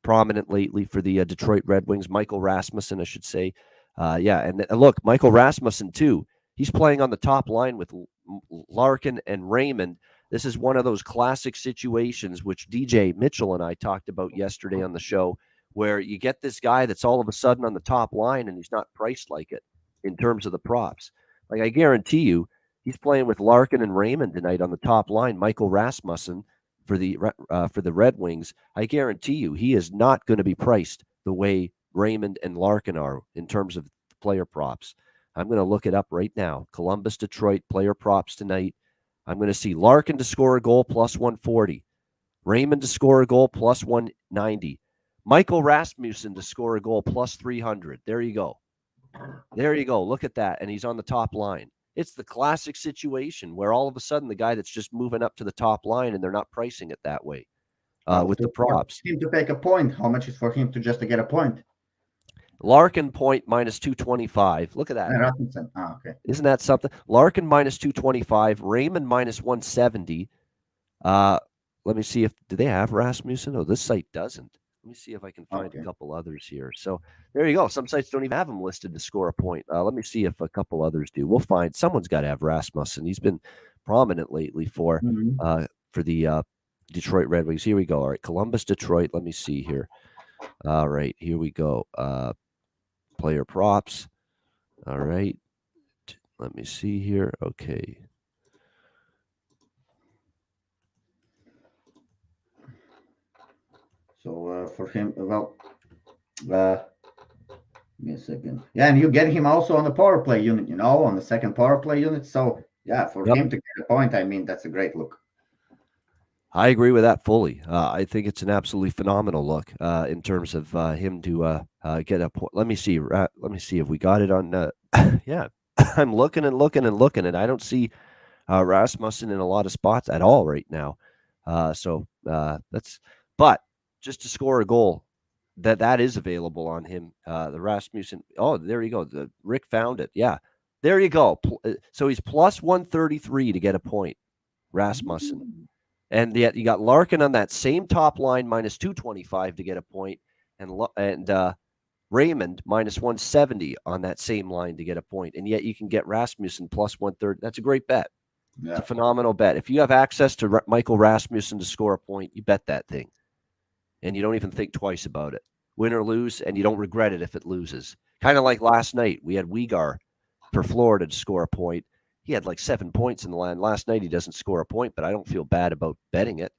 prominent lately for the Detroit Red Wings. Michael Rasmussen, I should say. And look, Michael Rasmussen, too. He's playing on the top line with Larkin and Raymond. This is one of those classic situations which DJ Mitchell and I talked about yesterday on the show, where you get this guy that's all of a sudden on the top line and he's not priced like it in terms of the props. Like, I guarantee you, he's playing with Larkin and Raymond tonight on the top line. Michael Rasmussen for the Red Wings. I guarantee you, he is not going to be priced the way Raymond and Larkin are in terms of player props. I'm going to look it up right now. Columbus, Detroit, player props tonight. I'm going to see Larkin to score a goal plus 140. Raymond to score a goal plus 190. Michael Rasmussen to score a goal plus 300. There you go. There you go. Look at that. And he's on the top line. It's the classic situation where all of a sudden the guy that's just moving up to the top line and they're not pricing it that way with the props. For him to take a point, how much is for him to just to get a point? Larkin point minus 225. Look at that. Rasmussen. Okay. Isn't that something? Larkin minus 225. Raymond minus 170. Let me see if do they have Rasmussen? Oh, this site doesn't. Let me see if I can find a couple others here. So there you go. Some sites don't even have him listed to score a point. Let me see if a couple others do. We'll find someone's got to have Rasmussen. He's been prominent lately for the Detroit Red Wings. Here we go. All right, Columbus, Detroit. Let me see here. All right, here we go. Player props. All right. Let me see here. Okay. So for him, give me a second. Yeah, and you get him also on the power play unit, on the second power play unit. So yeah, for him to get a point, I mean, that's a great look. I agree with that fully. I think it's an absolutely phenomenal look in terms of him to get a point. Let me see. Let me see if we got it on. Yeah, I'm looking and looking and looking, and I don't see Rasmussen in a lot of spots at all right now. But just to score a goal, that is available on him. The Rasmussen. Oh, there you go. Rick found it. Yeah, there you go. So he's plus 133 to get a point, Rasmussen. And yet you got Larkin on that same top line minus 225 to get a point, and Raymond minus 170 on that same line to get a point. And yet you can get Rasmussen plus 130. That's a great bet. Yeah. It's a phenomenal bet. If you have access to Michael Rasmussen to score a point, you bet that thing. And you don't even think twice about it. Win or lose, and you don't regret it if it loses. Kind of like last night. We had Weegar for Florida to score a point. He had like 7 points in the line. Last night he doesn't score a point, but I don't feel bad about betting it.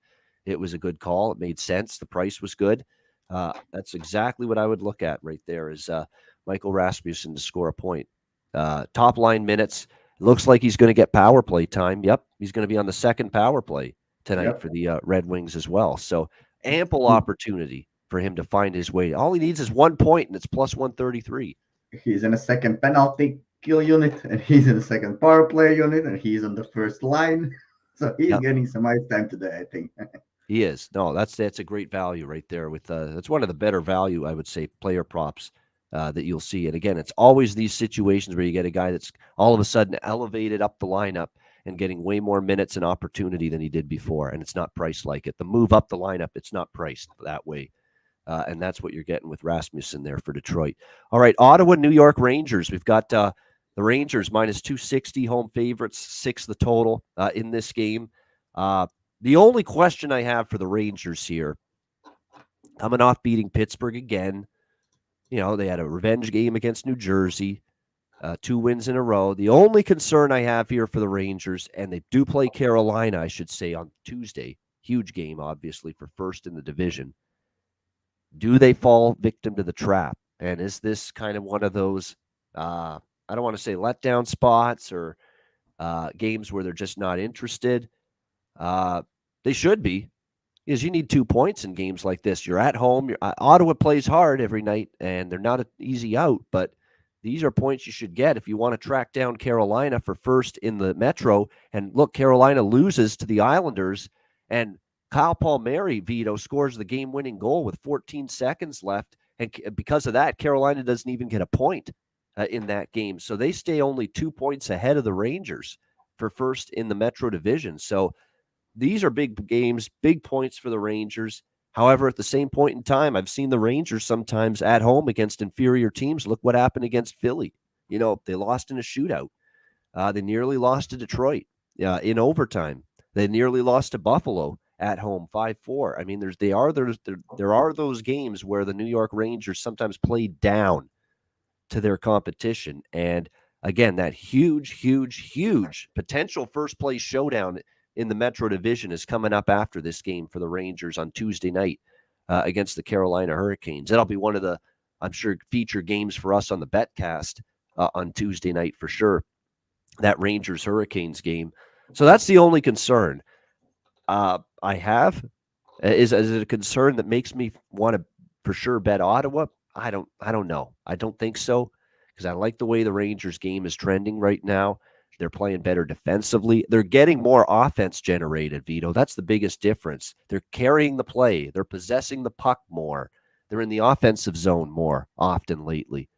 It was a good call. It made sense. The price was good. That's exactly what I would look at right there is Michael Rasmussen to score a point. Top line minutes. Looks like he's going to get power play time. Yep, he's going to be on the second power play tonight for the Red Wings as well. So ample opportunity for him to find his way. All he needs is 1 point, and it's plus 133. He's in a second penalty kill unit, and he's in the second power play unit, and he's on the first line. So he's getting some ice time today, I think. He is. No, that's a great value right there. With that's one of the better value, I would say, player props that you'll see. And again, it's always these situations where you get a guy that's all of a sudden elevated up the lineup and getting way more minutes and opportunity than he did before, and it's not priced like it. The move up the lineup, it's not priced that way. And that's what you're getting with Rasmussen there for Detroit. All right, Ottawa, New York Rangers. We've got the Rangers minus 260 home favorites, 6 the total in this game. The only question I have for the Rangers here, coming off beating Pittsburgh again, they had a revenge game against New Jersey, 2 wins in a row. The only concern I have here for the Rangers, and they do play Carolina, I should say, on Tuesday. Huge game, obviously, for first in the division. Do they fall victim to the trap? And is this kind of one of those, I don't want to say letdown spots or games where they're just not interested? They should be, because you need 2 points in games like this. You're at home. Ottawa plays hard every night, and they're not an easy out, but these are points you should get if you want to track down Carolina for first in the Metro. And look, Carolina loses to the Islanders, and Kyle Palmieri, Vito, scores the game-winning goal with 14 seconds left, and because of that, Carolina doesn't even get a point in that game. So they stay only 2 points ahead of the Rangers for first in the Metro Division. So these are big games, big points for the Rangers. However, at the same point in time, I've seen the Rangers sometimes at home against inferior teams. Look what happened against Philly. They lost in a shootout. They nearly lost to Detroit in overtime. They nearly lost to Buffalo at home 5-4. I mean, there are those games where the New York Rangers sometimes play down to their competition. And again, that huge potential first place showdown in the Metro Division is coming up after this game for the Rangers on Tuesday night against the Carolina Hurricanes. That'll be one of the, I'm sure, feature games for us on the BetCast on Tuesday night for sure. That Rangers Hurricanes game. So that's the only concern I have. Is it a concern that makes me want to for sure bet Ottawa? I don't know. I don't think so because I like the way the Rangers game is trending right now. They're playing better defensively. They're getting more offense generated, Vito. That's the biggest difference. They're carrying the play. They're possessing the puck more. They're in the offensive zone more often lately.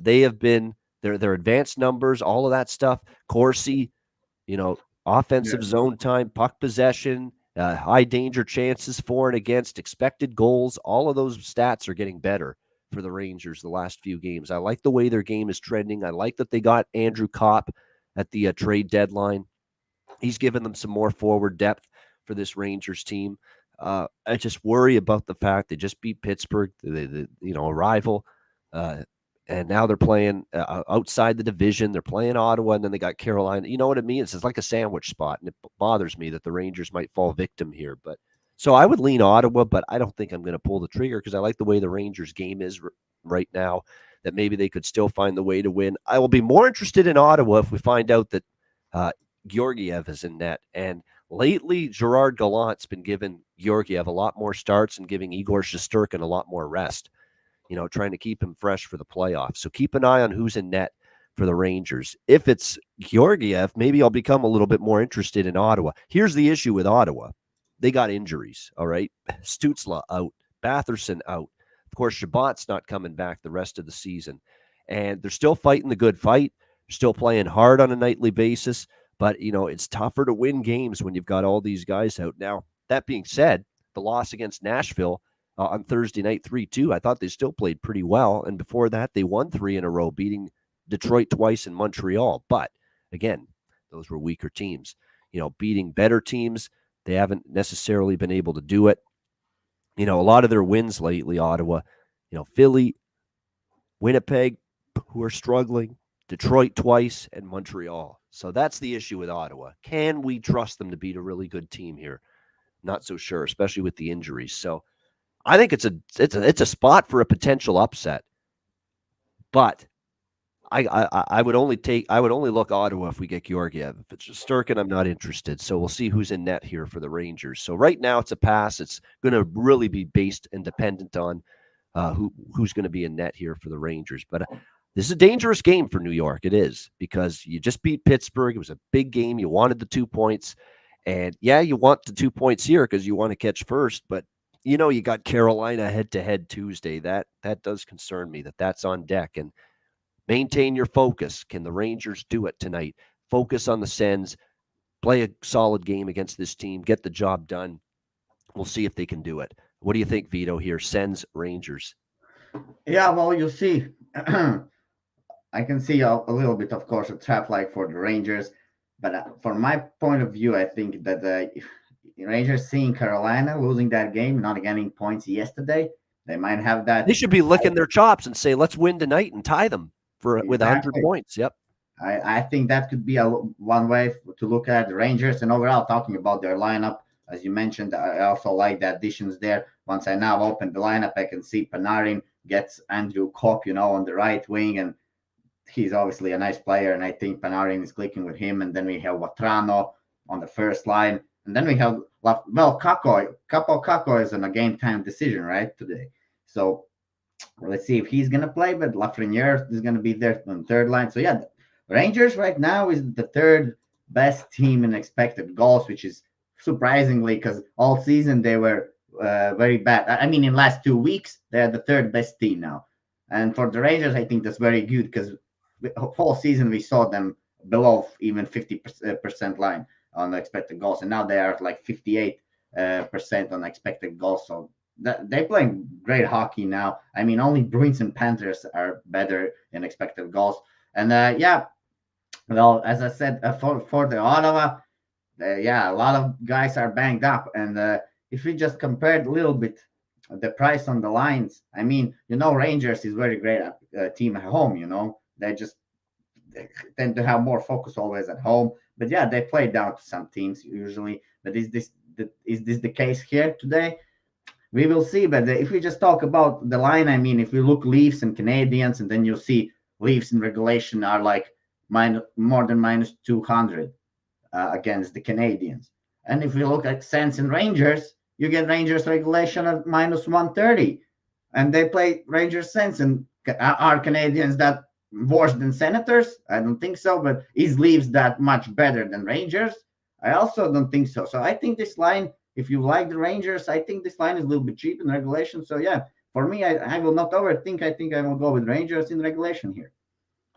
They have been their advanced numbers, all of that stuff. Corsi, you know, Yeah. offensive zone time, puck possession, high danger chances for and against, expected goals. All of those stats are getting better for the Rangers the last few games. I like the way their game is trending. I like that they got Andrew Kopp at the trade deadline. He's given them some more forward depth for this Rangers team. I just worry about the fact they just beat Pittsburgh, a rival, uh, and now they're playing outside the division. They're playing Ottawa, and then they got Carolina. You know what it means? It's like a sandwich spot, and it bothers me that the Rangers might fall victim here. But so I would lean Ottawa, but I don't think I'm going to pull the trigger because I like the way the Rangers game is right now. That maybe they could still find the way to win. I will be more interested in Ottawa if we find out that uh, Georgiev is in net. And lately, Gerard Gallant's been giving Georgiev a lot more starts and giving Igor Shesterkin a lot more rest, trying to keep him fresh for the playoffs. So keep an eye on who's in net for the Rangers. If it's Georgiev, maybe I'll become a little bit more interested in Ottawa. Here's the issue with Ottawa. They got injuries, all right? Stutzla out, Batherson out. Of course, Shabbat's not coming back the rest of the season. And they're still fighting the good fight, still playing hard on a nightly basis. But, it's tougher to win games when you've got all these guys out. Now, that being said, the loss against Nashville on Thursday night, 3-2, I thought they still played pretty well. And before that, they won 3 in a row, beating Detroit twice in Montreal. But, again, those were weaker teams. Beating better teams, they haven't necessarily been able to do it. A lot of their wins lately, Ottawa, Philly, Winnipeg, who are struggling, Detroit twice, and Montreal. So that's the issue with Ottawa. Can we trust them to beat a really good team here? Not so sure, especially with the injuries. So I think it's a spot for a potential upset. But I would only look Ottawa if we get Georgiev. If it's Sturkin, I'm not interested. So we'll see who's in net here for the Rangers. So right now it's a pass. It's going to really be based and dependent on who's going to be in net here for the Rangers. But this is a dangerous game for New York. It is because you just beat Pittsburgh. It was a big game. You wanted the 2 points. And yeah, you want the 2 points here because you want to catch first. But, you got Carolina head-to-head Tuesday. That does concern me that's on deck. And maintain your focus. Can the Rangers do it tonight? Focus on the Sens. Play a solid game against this team. Get the job done. We'll see if they can do it. What do you think, Vito, here? Sens, Rangers. Yeah, well, you see, I can see a little bit, of course, a trap like for the Rangers. But from my point of view, I think that the Rangers seeing Carolina losing that game, not getting points yesterday, they might have that. They should be licking their chops and say, let's win tonight and tie them with 100 Exactly. points. Yep. I think that could be one way to look at the Rangers. And overall, talking about their lineup, as you mentioned, I also like the additions there. Once I now open the lineup, I can see Panarin gets Andrew Kopp, on the right wing, and he's obviously a nice player, and I think Panarin is clicking with him. And then we have Vatrano on the first line, and then we have Kako is on a game time decision right today. So let's see if he's gonna play. But Lafreniere is gonna be there on third line. So yeah, Rangers right now is the third best team in expected goals, which is surprisingly because all season they were very bad. I mean, in last 2 weeks they're the third best team now. And for the Rangers, I think that's very good because whole season we saw them below even 50% line on expected goals, and now they are at like 58% on expected goals. So they're playing great hockey now. I mean, only Bruins and Panthers are better in expected goals. And yeah, well, as I said, for the Ottawa, yeah, a lot of guys are banged up, and if we just compared a little bit the price on the lines, I mean, Rangers is very great team at home. They tend to have more focus always at home. But yeah, they play down to some teams usually. But is this the case here today? We will see. But if we just talk about the line, I mean, if we look Leafs and Canadiens, and then you see Leafs in regulation are like more than minus 200 against the Canadiens. And if you look at Sens and Rangers, you get Rangers regulation at minus 130. And they play Rangers Sens. And are Canadians that worse than Senators? I don't think so. But is Leafs that much better than Rangers? I also don't think so. So I think this line, if you like the Rangers, I think this line is a little bit cheap in regulation. So yeah, for me, I will not overthink. I think I will go with Rangers in regulation here.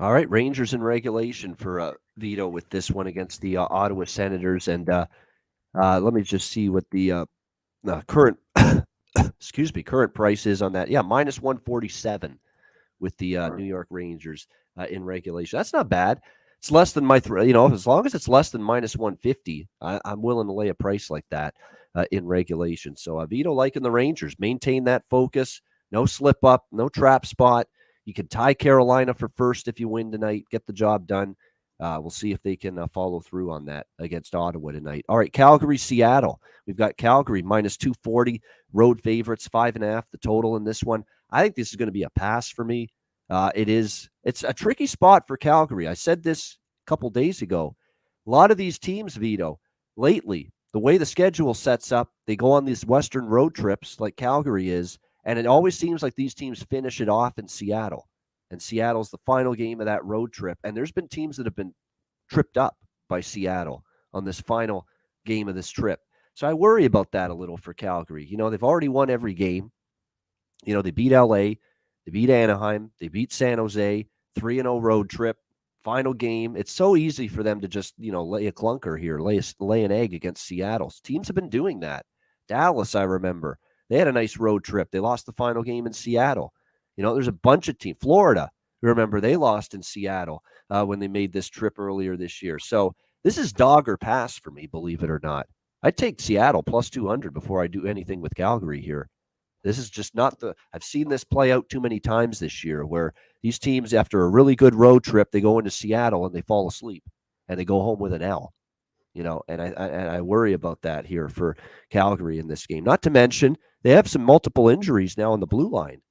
All right, Rangers in regulation for Vito with this one against the Ottawa Senators. And let me just see what the current excuse me, current price is on that. Yeah, minus 147 with the New York Rangers in regulation. That's not bad. It's less than my, as long as it's less than minus 150, I'm willing to lay a price like that in regulation. So Vito liking the Rangers. Maintain that focus. No slip up, no trap spot. You can tie Carolina for first if you win tonight. Get the job done. We'll see if they can follow through on that against Ottawa tonight. All right, Calgary, Seattle. We've got Calgary minus 240, road favorites, 5.5, the total in this one. I think this is going to be a pass for me. It's a tricky spot for Calgary. I said this a couple days ago. A lot of these teams, Vito, lately, the way the schedule sets up, they go on these Western road trips like Calgary is, and it always seems like these teams finish it off in Seattle. And Seattle's the final game of that road trip. And there's been teams that have been tripped up by Seattle on this final game of this trip. So I worry about that a little for Calgary. They've already won every game. They beat LA, they beat Anaheim, they beat San Jose, 3-0 road trip, final game. It's so easy for them to just, lay a clunker here, lay an egg against Seattle. Teams have been doing that. Dallas, I remember, they had a nice road trip. They lost the final game in Seattle. There's a bunch of teams. Florida, remember, they lost in Seattle when they made this trip earlier this year. So this is dog or pass for me, believe it or not. I'd take Seattle plus 200 before I do anything with Calgary here. This is just not I've seen this play out too many times this year where these teams, after a really good road trip, they go into Seattle and they fall asleep and they go home with an L. And I worry about that here for Calgary in this game. Not to mention, they have some multiple injuries now on the blue line.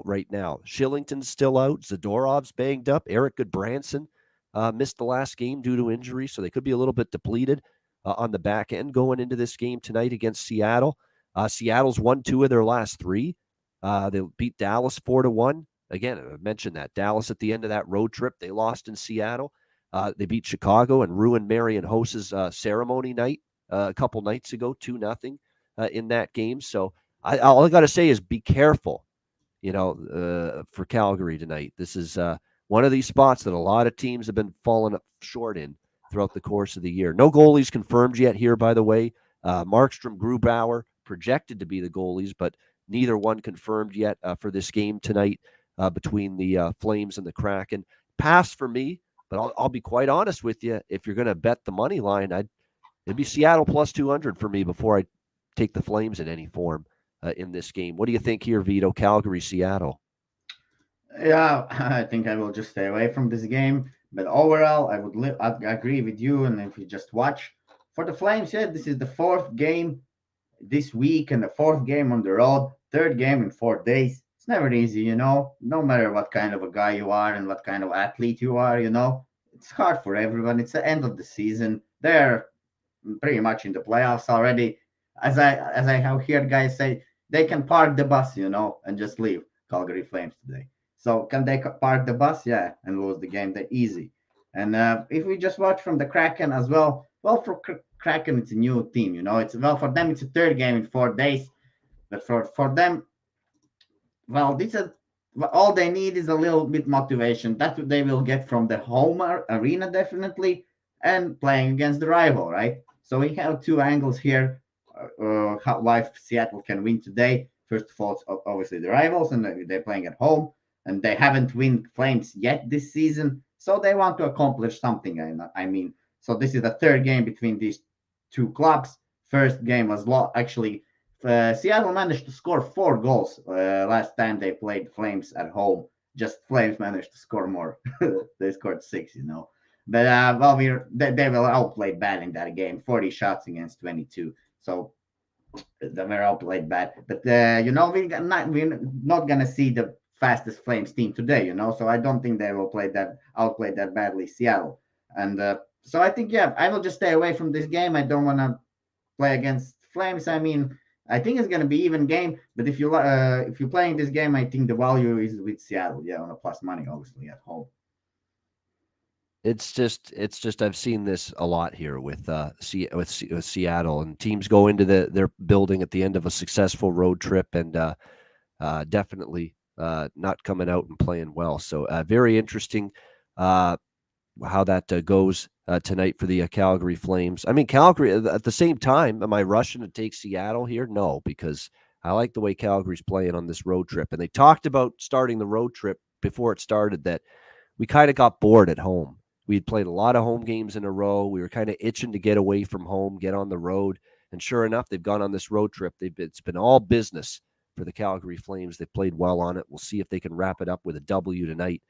Right now, Shillington's still out. Zadorov's banged up. Eric Goodbranson missed the last game due to injury, so they could be a little bit depleted on the back end going into this game tonight against Seattle. Seattle's won 2 of their last 3. They beat Dallas 4-1. Again, I mentioned that. Dallas at the end of that road trip, they lost in Seattle. They beat Chicago and ruined Marian Hos's ceremony night a couple nights ago, 2-0 in that game. So all I got to say is be careful. For Calgary tonight. This is one of these spots that a lot of teams have been falling short in throughout the course of the year. No goalies confirmed yet here, by the way. Markstrom, Grubauer projected to be the goalies, but neither one confirmed yet for this game tonight between the Flames and the Kraken. Pass for me, but I'll be quite honest with you. If you're going to bet the money line, it'd be Seattle plus 200 for me before I take the Flames in any form. In this game. What do you think here, Vito? Calgary, Seattle. Yeah, I think I will just stay away from this game. But overall, I'd agree with you. And if you just watch for the Flames, yeah, this is the 4th game this week and the 4th game on the road, 3rd game in 4 days. It's never easy, no matter what kind of a guy you are and what kind of athlete you are, it's hard for everyone. It's the end of the season. They're pretty much in the playoffs already. As I have heard guys say, they can park the bus, and just leave Calgary Flames today. So can they park the bus? Yeah, and lose the game. They're easy. And if we just watch from the Kraken as well, for Kraken, it's a new team, It's for them, it's a 3rd game in 4 days. But for them, this is all they need is a little bit motivation. That's what they will get from the home arena, definitely, and playing against the rival, right? So we have 2 angles here. Why Seattle can win today. First of all, it's obviously the rivals, and they're playing at home, and they haven't won Flames yet this season, so they want to accomplish something. So this is the 3rd game between these 2 clubs. First game was actually Seattle managed to score 4 goals last time they played Flames at home. Just Flames managed to score more. They scored 6, But they were outplayed bad in that game. 40 shots against 22. So they were outplayed bad. But we're not gonna see the fastest Flames team today, So I don't think they will outplay that badly Seattle. And so I think, yeah, I will just stay away from this game. I don't want to play against Flames. I mean, I think it's going to be even game. But if you're playing this game, I think the value is with Seattle. Yeah, on a plus money, obviously at home. It's just I've seen this a lot here with with Seattle, and teams go into their building at the end of a successful road trip and definitely not coming out and playing well. So very interesting how that goes tonight for the Calgary Flames. I mean, Calgary at the same time, am I rushing to take Seattle here? No, because I like the way Calgary's playing on this road trip. And they talked about starting the road trip before it started that we kind of got bored at home. We had played a lot of home games in a row. We were kind of itching to get away from home, get on the road. And sure enough, they've gone on this road trip. It's been all business for the Calgary Flames. They've played well on it. We'll see if they can wrap it up with a W tonight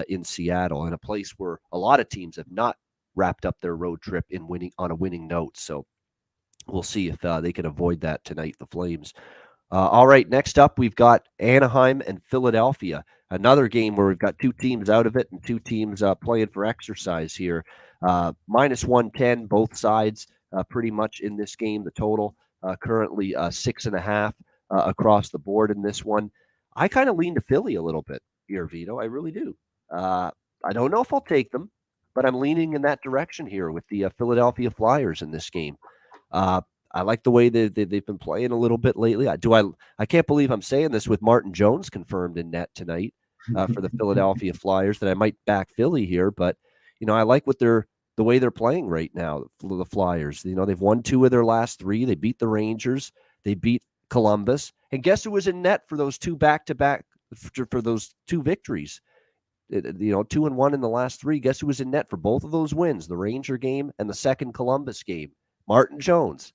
in Seattle, in a place where a lot of teams have not wrapped up their road trip in winning on a winning note. So we'll see if they can avoid that tonight, the Flames. All right, next up, we've got Anaheim and Philadelphia. Another game where we've got two teams out of it and two teams playing for exercise here. Minus 110, both sides pretty much in this game. The total currently 6.5 across the board in this one. I kind of lean to Philly a little bit here, Vito. I really do. I don't know if I'll take them, but I'm leaning in that direction here with the Philadelphia Flyers in this game. I like the way they've been playing a little bit lately. I can't believe I'm saying this with Martin Jones confirmed in net tonight for the Philadelphia Flyers, that I might back Philly here, but I like the way they're playing right now. The Flyers, they've won 2 of their last 3. They beat the Rangers, they beat Columbus, and guess who was in net for those 2 back-to-back for those 2 victories? 2-1 in the last 3. Guess who was in net for both of those wins? The Ranger game and the second Columbus game. Martin Jones.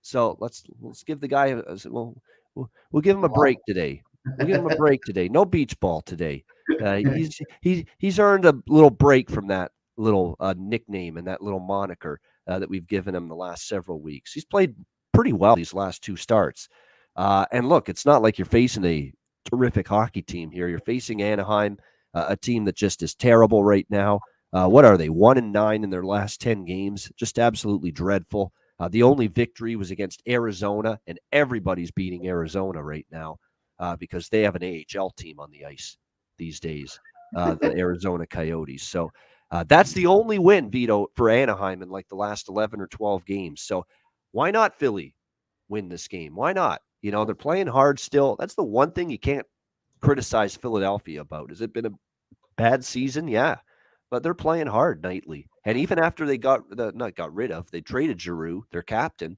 So let's give the guy we'll give him a break today. We'll give him a break today. No beach ball today. He's earned a little break from that little nickname and that little moniker that we've given him the last several weeks. He's played pretty well these last 2 starts. And look, it's not like you're facing a terrific hockey team here. You're facing Anaheim, a team that just is terrible right now. What are they? 1-9 in their last 10 games. Just absolutely dreadful. The only victory was against Arizona, and everybody's beating Arizona right now because they have an AHL team on the ice these days, the Arizona Coyotes. So that's the only win, Vito, for Anaheim in like the last 11 or 12 games. So why not Philly win this game? Why not? They're playing hard still. That's the one thing you can't criticize Philadelphia about. Has it been a bad season? Yeah. But they're playing hard nightly. And even after they they traded Giroux, their captain,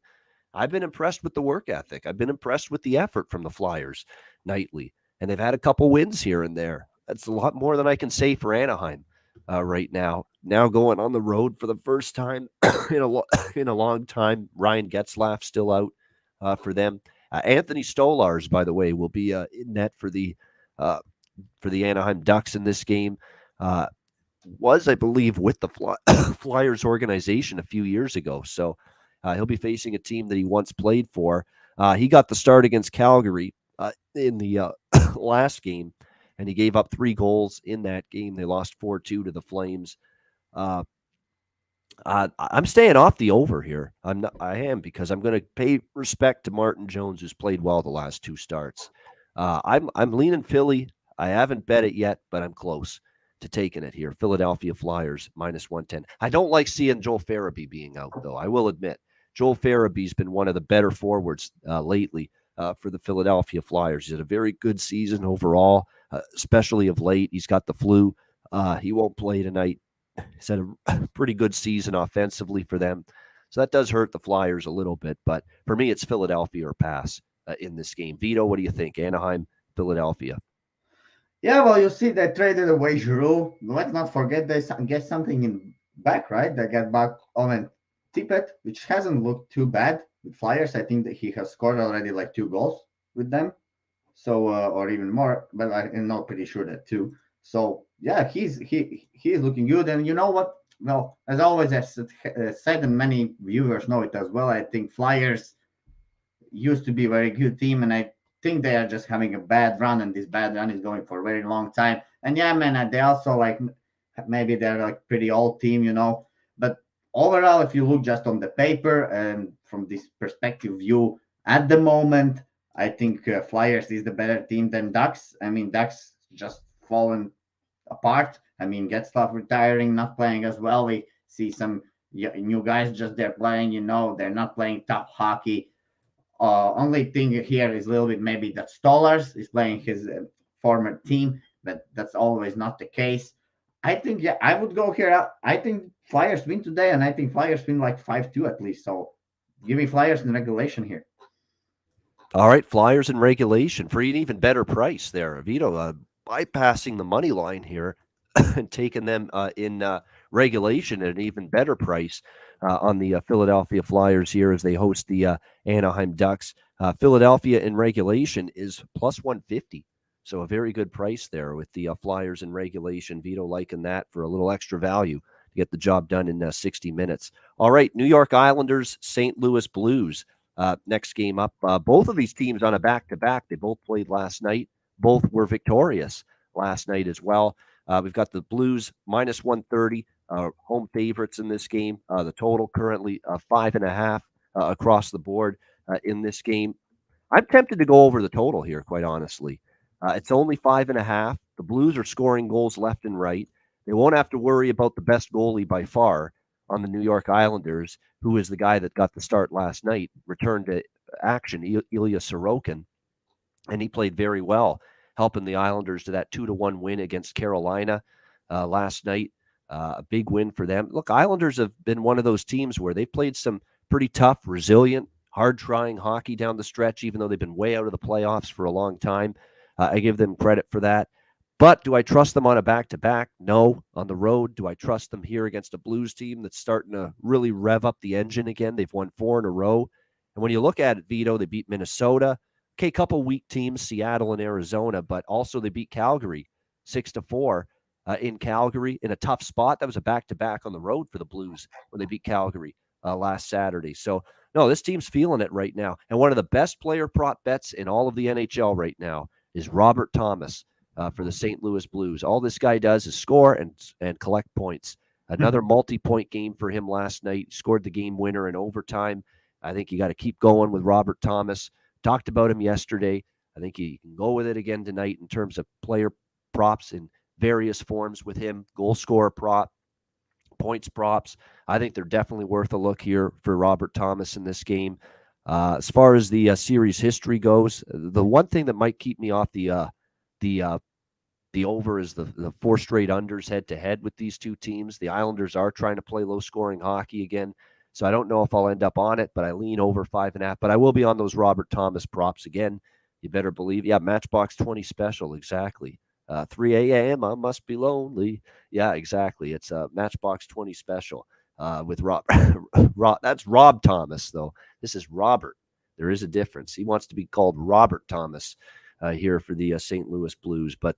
I've been impressed with the work ethic. I've been impressed with the effort from the Flyers nightly. And they've had a couple wins here and there. That's a lot more than I can say for Anaheim right now. Now going on the road for the first time in a long time. Ryan Getzlaf still out for them. Anthony Stolarz, by the way, will be in net for the Anaheim Ducks in this game. Was, I believe, with the Flyers organization a few years ago. So he'll be facing a team that he once played for. He got the start against Calgary in the last game, and he gave up 3 goals in that game. They lost 4-2 to the Flames. I'm staying off the over here. I am, because I'm going to pay respect to Martin Jones, who's played well the last 2 starts. I'm leaning Philly. I haven't bet it yet, but I'm close to taking it here. Philadelphia Flyers minus 110. I don't like seeing Joel Farabee being out, though. I will admit, Joel Farabee's been one of the better forwards lately for the Philadelphia Flyers. He's had a very good season overall, especially of late. He's got the flu. He won't play tonight. He's had a pretty good season offensively for them. So that does hurt the Flyers a little bit. But for me, it's Philadelphia or pass in this game. Vito, what do you think? Anaheim, Philadelphia. Yeah, well, you see, they traded away Giroux. Let's not forget they get something in back, right? They get back Owen Tippett, which hasn't looked too bad with Flyers. I think that he has scored already like 2 goals with them, so or even more. But I'm not pretty sure that 2. So yeah, he's looking good. And you know what? Well, as always, I've said, and many viewers know it as well. I think Flyers used to be a very good team, and I think they are just having a bad run, and this bad run is going for a very long time. And yeah, man, they also like maybe they're like pretty old team, but overall, if you look just on the paper and from this perspective view, at the moment, I think Flyers is the better team than Ducks. I mean, Ducks just fallen apart. I mean, Getzlaff retiring, not playing as well. We see some new guys just there playing. They're not playing top hockey. Only thing here is a little bit maybe that Stolarz is playing his former team, but that's always not the case. I think I would go here. I think Flyers win today, and I think Flyers win like 5-2 at least. So give me Flyers in regulation here. All right, Flyers in regulation for an even better price there. Vito bypassing the money line here and taking them in regulation at an even better price on the Philadelphia Flyers here as they host the Anaheim Ducks. Philadelphia in regulation is plus 150. So a very good price there with the Flyers in regulation. Vito liking that for a little extra value to get the job done in 60 minutes. All right, New York Islanders, St. Louis Blues. Next game up. Both of these teams on a back-to-back. They both played last night. Both were victorious last night as well. We've got the Blues minus 130, home favorites in this game. The total currently 5.5 across the board in this game. I'm tempted to go over the total here, quite honestly. It's only 5.5. The Blues are scoring goals left and right. They won't have to worry about the best goalie by far on the New York Islanders, who is the guy that got the start last night, returned to action, Ilya Sorokin, and he played very well, helping the Islanders to that 2-1 win against Carolina last night. A big win for them. Look, Islanders have been one of those teams where they've played some pretty tough, resilient, hard-trying hockey down the stretch, even though they've been way out of the playoffs for a long time. I give them credit for that. But do I trust them on a back-to-back? No. On the road, do I trust them here against a Blues team that's starting to really rev up the engine again? They've won 4 in a row. And when you look at it, Vito, they beat Minnesota. Okay, couple weak teams, Seattle and Arizona, but also they beat Calgary 6-4 in Calgary in a tough spot. That was a back-to-back on the road for the Blues when they beat Calgary last Saturday. So, no, this team's feeling it right now. And one of the best player prop bets in all of the NHL right now is Robert Thomas. For the St. Louis Blues. All this guy does is score and collect points. Another multi-point game for him last night. Scored the game winner in overtime. I think you got to keep going with Robert Thomas. Talked about him yesterday. I think you can go with it again tonight in terms of player props in various forms with him. Goal scorer prop, points props. I think they're definitely worth a look here for Robert Thomas in this game. As far as the series history goes, the one thing that might keep me off the over is the 4 straight unders head-to-head with these two teams. The Islanders are trying to play low-scoring hockey again, so I don't know if I'll end up on it, but I lean over 5.5. But I will be on those Robert Thomas props again. You better believe. Yeah, Matchbox 20 special, exactly. 3 a.m., I must be lonely. Yeah, exactly. It's a Matchbox 20 special with Rob. That's Rob Thomas, though. This is Robert. There is a difference. He wants to be called Robert Thomas here for the St. Louis Blues. But,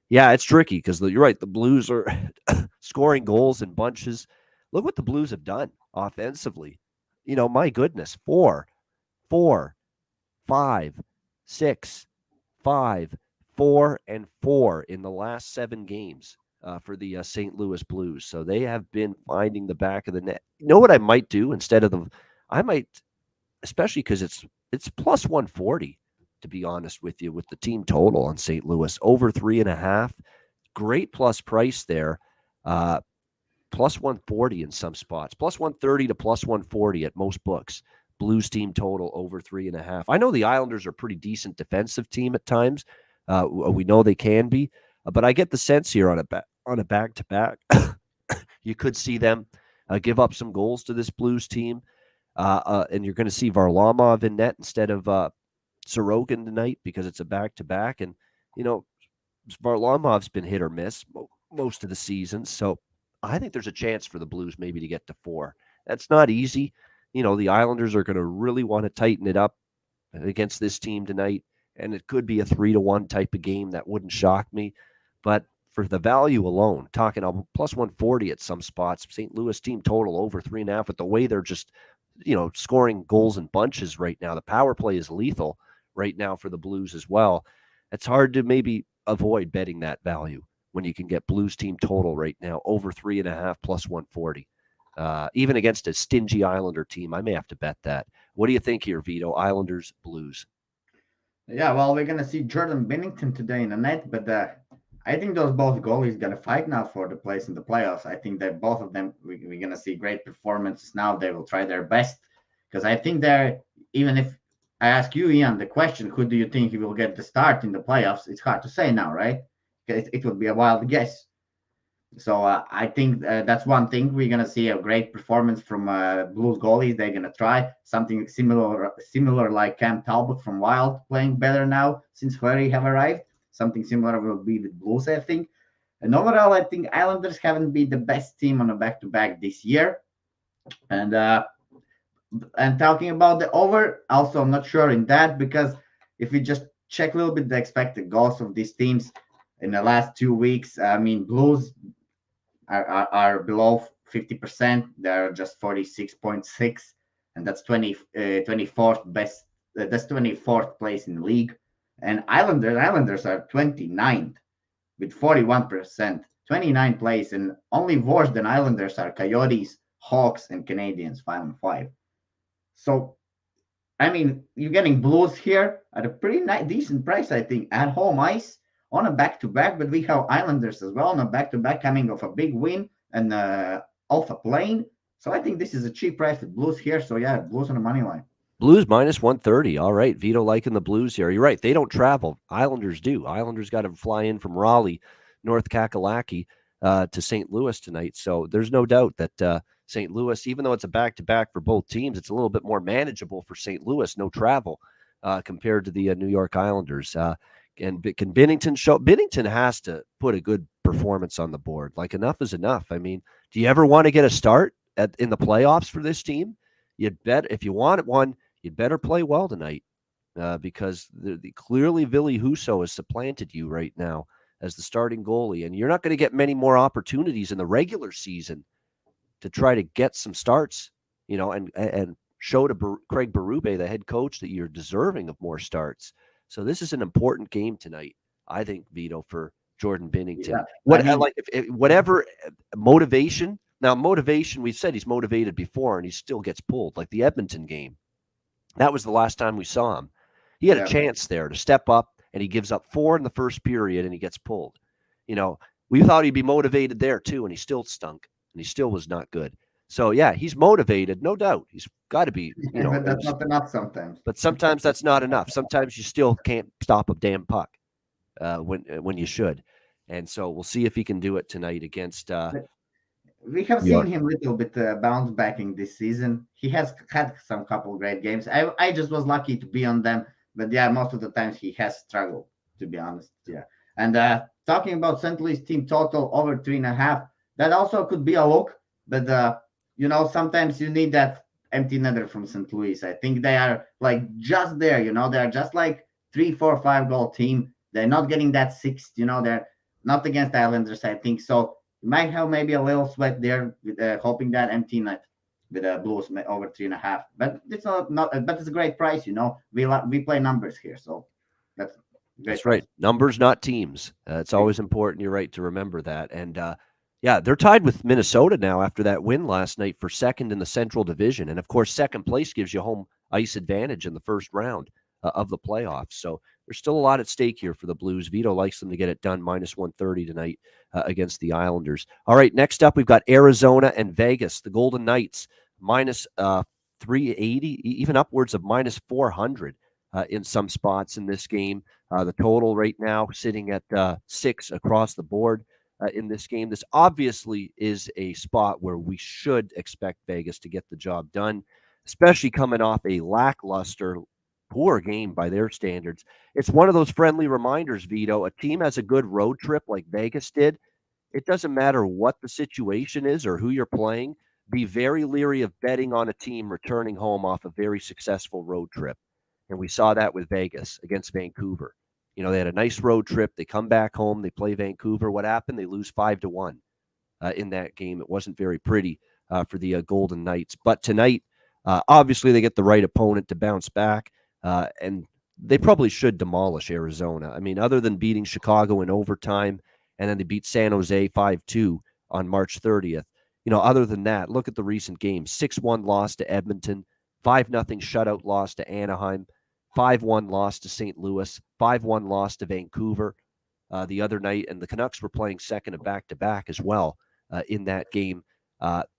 yeah, it's tricky because you're right. The Blues are scoring goals in bunches. Look what the Blues have done offensively. My goodness, 4, 5, 6, 5, 4, and 4 in the last 7 games for the St. Louis Blues. So they have been finding the back of the net. You know what I might do instead of especially because it's plus 140. To be honest with you, with the team total on St. Louis, over 3.5. Great plus price there. Plus 140 in some spots. Plus 130 to plus 140 at most books. Blues team total over 3.5. I know the Islanders are a pretty decent defensive team at times. We know they can be. But I get the sense here on a back-to-back. You could see them give up some goals to this Blues team. And you're going to see Varlamov in net instead of Sorokin tonight because it's a back-to-back. And, Varlamov's been hit or miss most of the season. So I think there's a chance for the Blues maybe to get to 4. That's not easy. The Islanders are going to really want to tighten it up against this team tonight. And it could be a 3-1 type of game. That wouldn't shock me. But for the value alone, talking about plus 140 at some spots, St. Louis team total over 3.5 with the way they're just, scoring goals in bunches right now. The power play is lethal right now for the Blues as well. It's hard to maybe avoid betting that value when you can get Blues team total right now over 3.5 plus 140. Even against a stingy Islander team, I may have to bet that. What do you think here, Vito? Islanders, Blues? Yeah, well, we're gonna see Jordan Binnington today in the net, but I think those both goalies gonna fight now for the place in the playoffs. I think that both of them we're gonna see great performances now. They will try their best because I think they're even if I ask you, Ian, the question, who do you think he will get the start in the playoffs? It's hard to say now, right? It would be a wild guess. So I think that's one thing we're gonna see a great performance from Blues goalies. They're gonna try something similar like Cam Talbot from Wild playing better now since Fleury have arrived. Something similar will be with Blues, I think. And overall, I think Islanders haven't been the best team on a back-to-back this year. And talking about the over, also I'm not sure in that because if we just check a little bit the expected goals of these teams in the last 2 weeks, I mean Blues are below 50%. They're just 46.6, and that's 24th best. That's 24th place in the league. And Islanders are 29th with 41%, 29th place, and only worse than Islanders are Coyotes, Hawks, and Canadiens 5-5. So I mean, you're getting Blues here at a pretty decent price, I think, at home ice on a back-to-back, but we have Islanders as well on a back-to-back coming off a big win and off a plane. So I think this is a cheap price with Blues here. So yeah, Blues on the money line. Blues minus 130. All right. Vito liking the Blues here. You're right. They don't travel. Islanders do. Islanders got to fly in from Raleigh, North Kakalaki, to St. Louis tonight. So there's no doubt that St. Louis, even though it's a back-to-back for both teams, it's a little bit more manageable for St. Louis. No travel compared to the New York Islanders. And can Binnington show? Binnington has to put a good performance on the board. Like, enough is enough. I mean, do you ever want to get a start in the playoffs for this team? You'd bet if you want one, you'd better play well tonight because clearly Ville Husso has supplanted you right now as the starting goalie, and you're not going to get many more opportunities in the regular season to try to get some starts, and show to Craig Berube, the head coach, that you're deserving of more starts. So this is an important game tonight, I think, Vito, for Jordan Binnington. Yeah, whatever motivation. Now, motivation, we said he's motivated before, and he still gets pulled. Like the Edmonton game, that was the last time we saw him. He had a chance there to step up, and he gives up 4 in the first period, and he gets pulled. We thought he'd be motivated there too, and he still stunk, and he still was not good. So, yeah, he's motivated, no doubt. He's got to be, But that's not enough sometimes. But sometimes that's not enough. Sometimes you still can't stop a damn puck when you should. And so we'll see if he can do it tonight against we have seen him a little bit bounce backing this season. He has had some couple great games. I just was lucky to be on them. But, yeah, most of the times he has struggled, to be honest. Yeah. And talking about St. Louis team total over 3.5, that also could be a look. But, sometimes you need that empty netter from St. Louis. I think they are like just there, they're just like 3, 4, 5 goal team. They're not getting that 6th, they're not against Islanders, I think. So you might have maybe a little sweat there with hoping that empty net with Blues over 3.5. But it's but it's a great price, We play numbers here, so that's right. Numbers, not teams. It's always important. You're right to remember that. And yeah, they're tied with Minnesota now after that win last night for second in the Central Division. And, of course, second place gives you home ice advantage in the first round of the playoffs. So there's still a lot at stake here for the Blues. Vito likes them to get it done, minus 130 tonight against the Islanders. All right, next up, we've got Arizona and Vegas. The Golden Knights, minus 380, even upwards of minus 400 in some spots in this game. The total right now sitting at 6 across the board. In this game. This obviously is a spot where we should expect Vegas to get the job done, especially coming off a lackluster, poor game by their standards. It's one of those friendly reminders, Vito. A team has a good road trip like Vegas did. It doesn't matter what the situation is or who you're playing. Be very leery of betting on a team returning home off a very successful road trip. And we saw that with Vegas against Vancouver. They had a nice road trip. They come back home. They play Vancouver. What happened? They lose 5-1 in that game. It wasn't very pretty for the Golden Knights. But tonight, obviously, they get the right opponent to bounce back. And they probably should demolish Arizona. I mean, other than beating Chicago in overtime, and then they beat San Jose 5-2 on March 30th. Other than that, look at the recent games. 6-1 loss to Edmonton, 5-0 shutout loss to Anaheim, 5-1 loss to St. Louis, 5-1 loss to Vancouver the other night, and the Canucks were playing second of back-to-back as well in that game.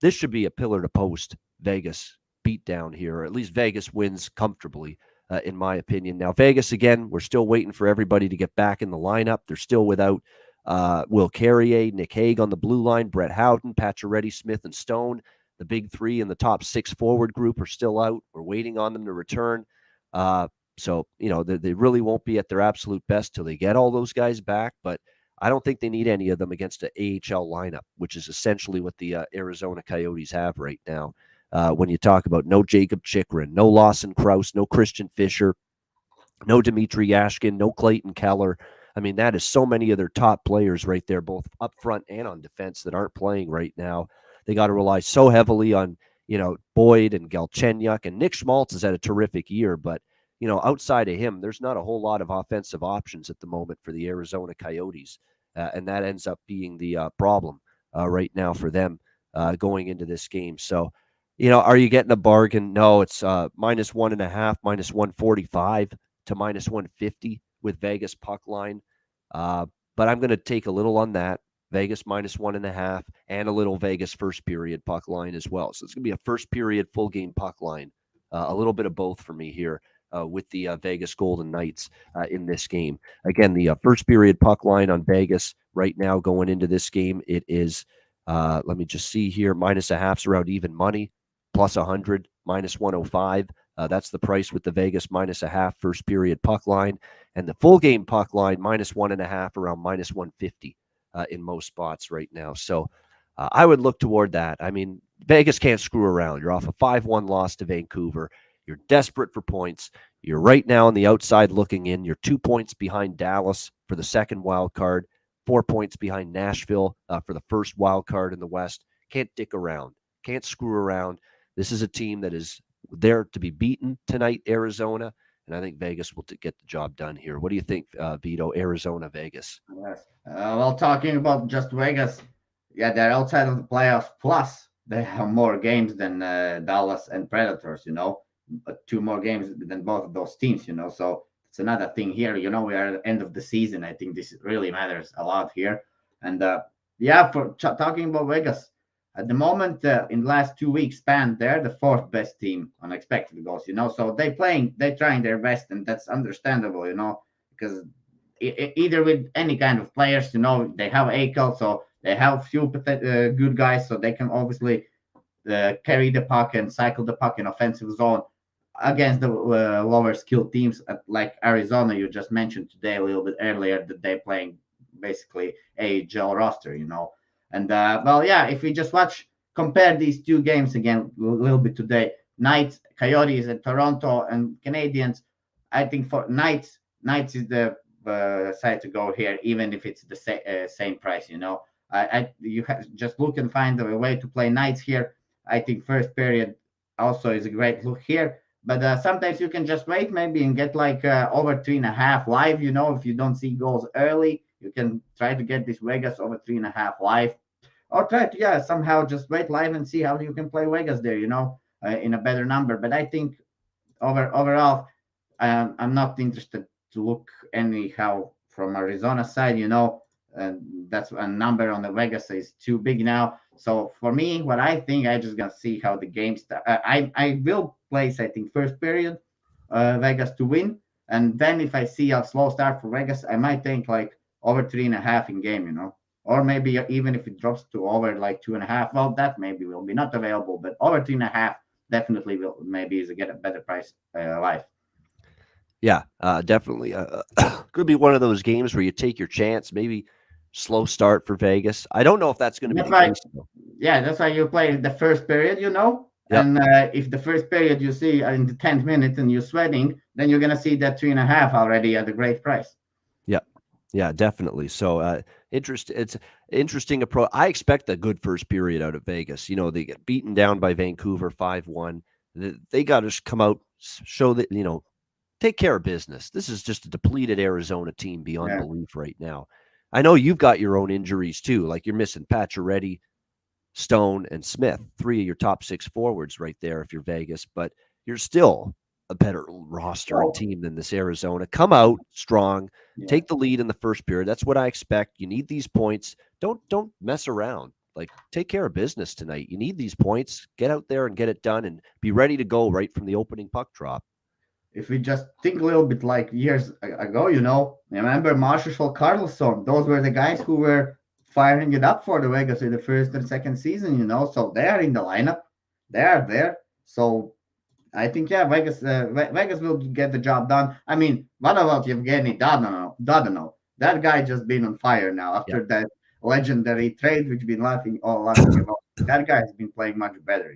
This should be a pillar-to-post Vegas beatdown here, or at least Vegas wins comfortably, in my opinion. Now, Vegas, again, we're still waiting for everybody to get back in the lineup. They're still without Will Carrier, Nick Hague on the blue line, Brett Howden, Pacioretty, Smith, and Stone. The big three in the top six forward group are still out. We're waiting on them to return. So, they really won't be at their absolute best till they get all those guys back. But I don't think they need any of them against an AHL lineup, which is essentially what the Arizona Coyotes have right now. When you talk about no Jacob Chikrin, no Lawson Krause, no Christian Fischer, no Dmitry Yashkin, no Clayton Keller. I mean, that is so many of their top players right there, both up front and on defense, that aren't playing right now. They got to rely so heavily on, Boyd and Galchenyuk, and Nick Schmaltz has had a terrific year, but, outside of him, there's not a whole lot of offensive options at the moment for the Arizona Coyotes, and that ends up being the problem right now for them going into this game. So, are you getting a bargain? No, it's -1.5, -145 to -150 with Vegas puck line. But I'm going to take a little on that. Vegas -1.5 and a little Vegas first period puck line as well. So it's going to be a first period full game puck line. A little bit of both for me here with the Vegas Golden Knights in this game. Again, the first period puck line on Vegas right now going into this game, it is, let me just see here, -0.5 around even money, +100, -105. That's the price with the Vegas -0.5 first period puck line. And the full game puck line, -1.5 around -150 in most spots right now. So I would look toward that. I mean, Vegas can't screw around. You're off a 5-1 loss to Vancouver. You're desperate for points. You're right now on the outside looking in. You're 2 points behind Dallas for the second wild card, 4 points behind Nashville for the first wild card in the West. Can't dick around. Can't screw around. This is a team that is there to be beaten tonight, Arizona, and I think Vegas will get the job done here. What do you think, Vito? Arizona, Vegas? Yes. Well, talking about just Vegas, yeah, they're outside of the playoffs. Plus, they have more games than Dallas and Predators. 2 more games than both of those teams. So it's another thing here. We are at the end of the season. I think this really matters a lot here. And yeah, for talking about Vegas, at the moment, in the last 2 weeks span, they're the fourth best team on expected goals. So they're trying their best, and that's understandable. Because either with any kind of players, they have Eichel, so they have few good guys, so they can obviously carry the puck and cycle the puck in offensive zone against the lower skilled teams like Arizona. You just mentioned today a little bit earlier that they're playing basically AHL roster, And well, yeah, if we just compare these two games again a little bit today, Knights, Coyotes, and Toronto and Canadiens. I think for Knights is the side to go here, even if it's the same price. You just look and find a way to play Knights here. I think first period also is a great look here. But sometimes you can just wait maybe and get like over 3.5 live. If you don't see goals early, you can try to get this Vegas over 3.5 live, or try to somehow just wait live and see how you can play Vegas there. In a better number. But I think overall, I'm not interested to look anyhow from Arizona side. And that's a number on the Vegas is too big now. So for me, what I think, I just gonna see how the game start. I will place, I think, first period Vegas to win, and then if I see a slow start for Vegas, I might think like over 3.5 in game, or maybe even if it drops to over like 2.5. Well, that maybe will be not available, but over 3.5 definitely will maybe is get a better price live. Yeah, definitely. Could be one of those games where you take your chance, maybe slow start for Vegas. I don't know if that's going to be the case, though. Yeah, that's why you play the first period, Yep. And if the first period you see in the 10th minute and you're sweating, then you're going to see that 3.5 already at a great price. Yeah, definitely. So it's interesting approach. I expect a good first period out of Vegas. They get beaten down by Vancouver 5-1. They got to come out, show that, take care of business. This is just a depleted Arizona team beyond Yeah. belief right now. I know you've got your own injuries too. Like you're missing Pacioretty, Stone, and Smith, three of your top six forwards right there if you're Vegas, but you're still a better roster and Well, team than this Arizona. Come out strong, yeah. take the lead in the first period. That's what I expect. You need these points. Don't mess around. Like take care of business tonight. You need these points. Get out there and get it done and be ready to go right from the opening puck drop. If we just think a little bit like years ago, remember Marshall Carlson? Those were the guys who were firing it up for the Vegas in the first and second season, So they are in the lineup. They are there. So I think, yeah, Vegas will get the job done. I mean, what about Yevgeny Dadonov? That guy just been on fire now Yeah. after that legendary trade, which been laughing about. That guy has been playing much better.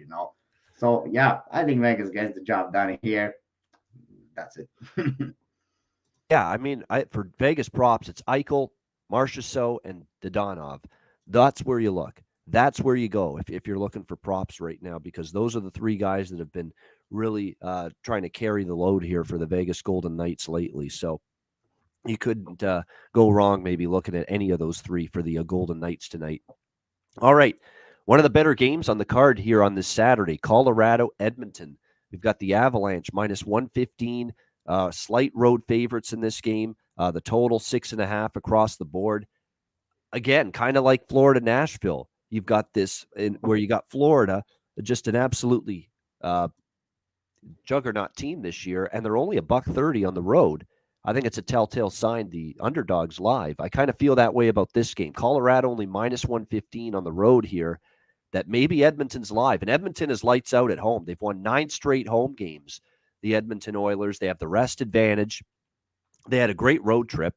So yeah, I think Vegas gets the job done here. That's it. Yeah, I mean, for Vegas props, it's Eichel, Marchessault, and Dodonov. That's where you look. That's where you go if you're looking for props right now, because those are the three guys that have been really trying to carry the load here for the Vegas Golden Knights lately. So you couldn't go wrong maybe looking at any of those three for the Golden Knights tonight. All right. One of the better games on the card here on this Saturday, Colorado, Edmonton. We've got the Avalanche minus 115, slight road favorites in this game. The total 6.5 across the board. Again, kind of like Florida, Nashville. You've got this where you got Florida, just an absolutely juggernaut team this year, and they're only $1.30 on the road. I think it's a telltale sign the underdogs live. I kind of feel that way about this game. Colorado only minus 115 on the road here. That maybe Edmonton's live, and Edmonton is lights out at home. They've won 9 straight home games. The Edmonton Oilers. They have the rest advantage. They had a great road trip.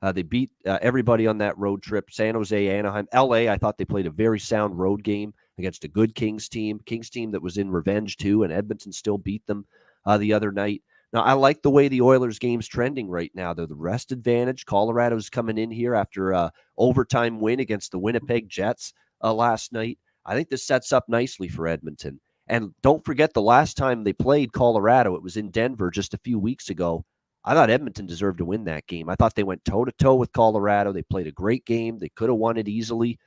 They beat everybody on that road trip. San Jose, Anaheim, LA. I thought they played a very sound road game against a good Kings team that was in revenge too, and Edmonton still beat them the other night. Now, I like the way the Oilers game's trending right now. They're the rest advantage. Colorado's coming in here after a overtime win against the Winnipeg Jets last night. I think this sets up nicely for Edmonton. And don't forget the last time they played Colorado, it was in Denver just a few weeks ago. I thought Edmonton deserved to win that game. I thought they went toe-to-toe with Colorado. They played a great game. They could have won it easily.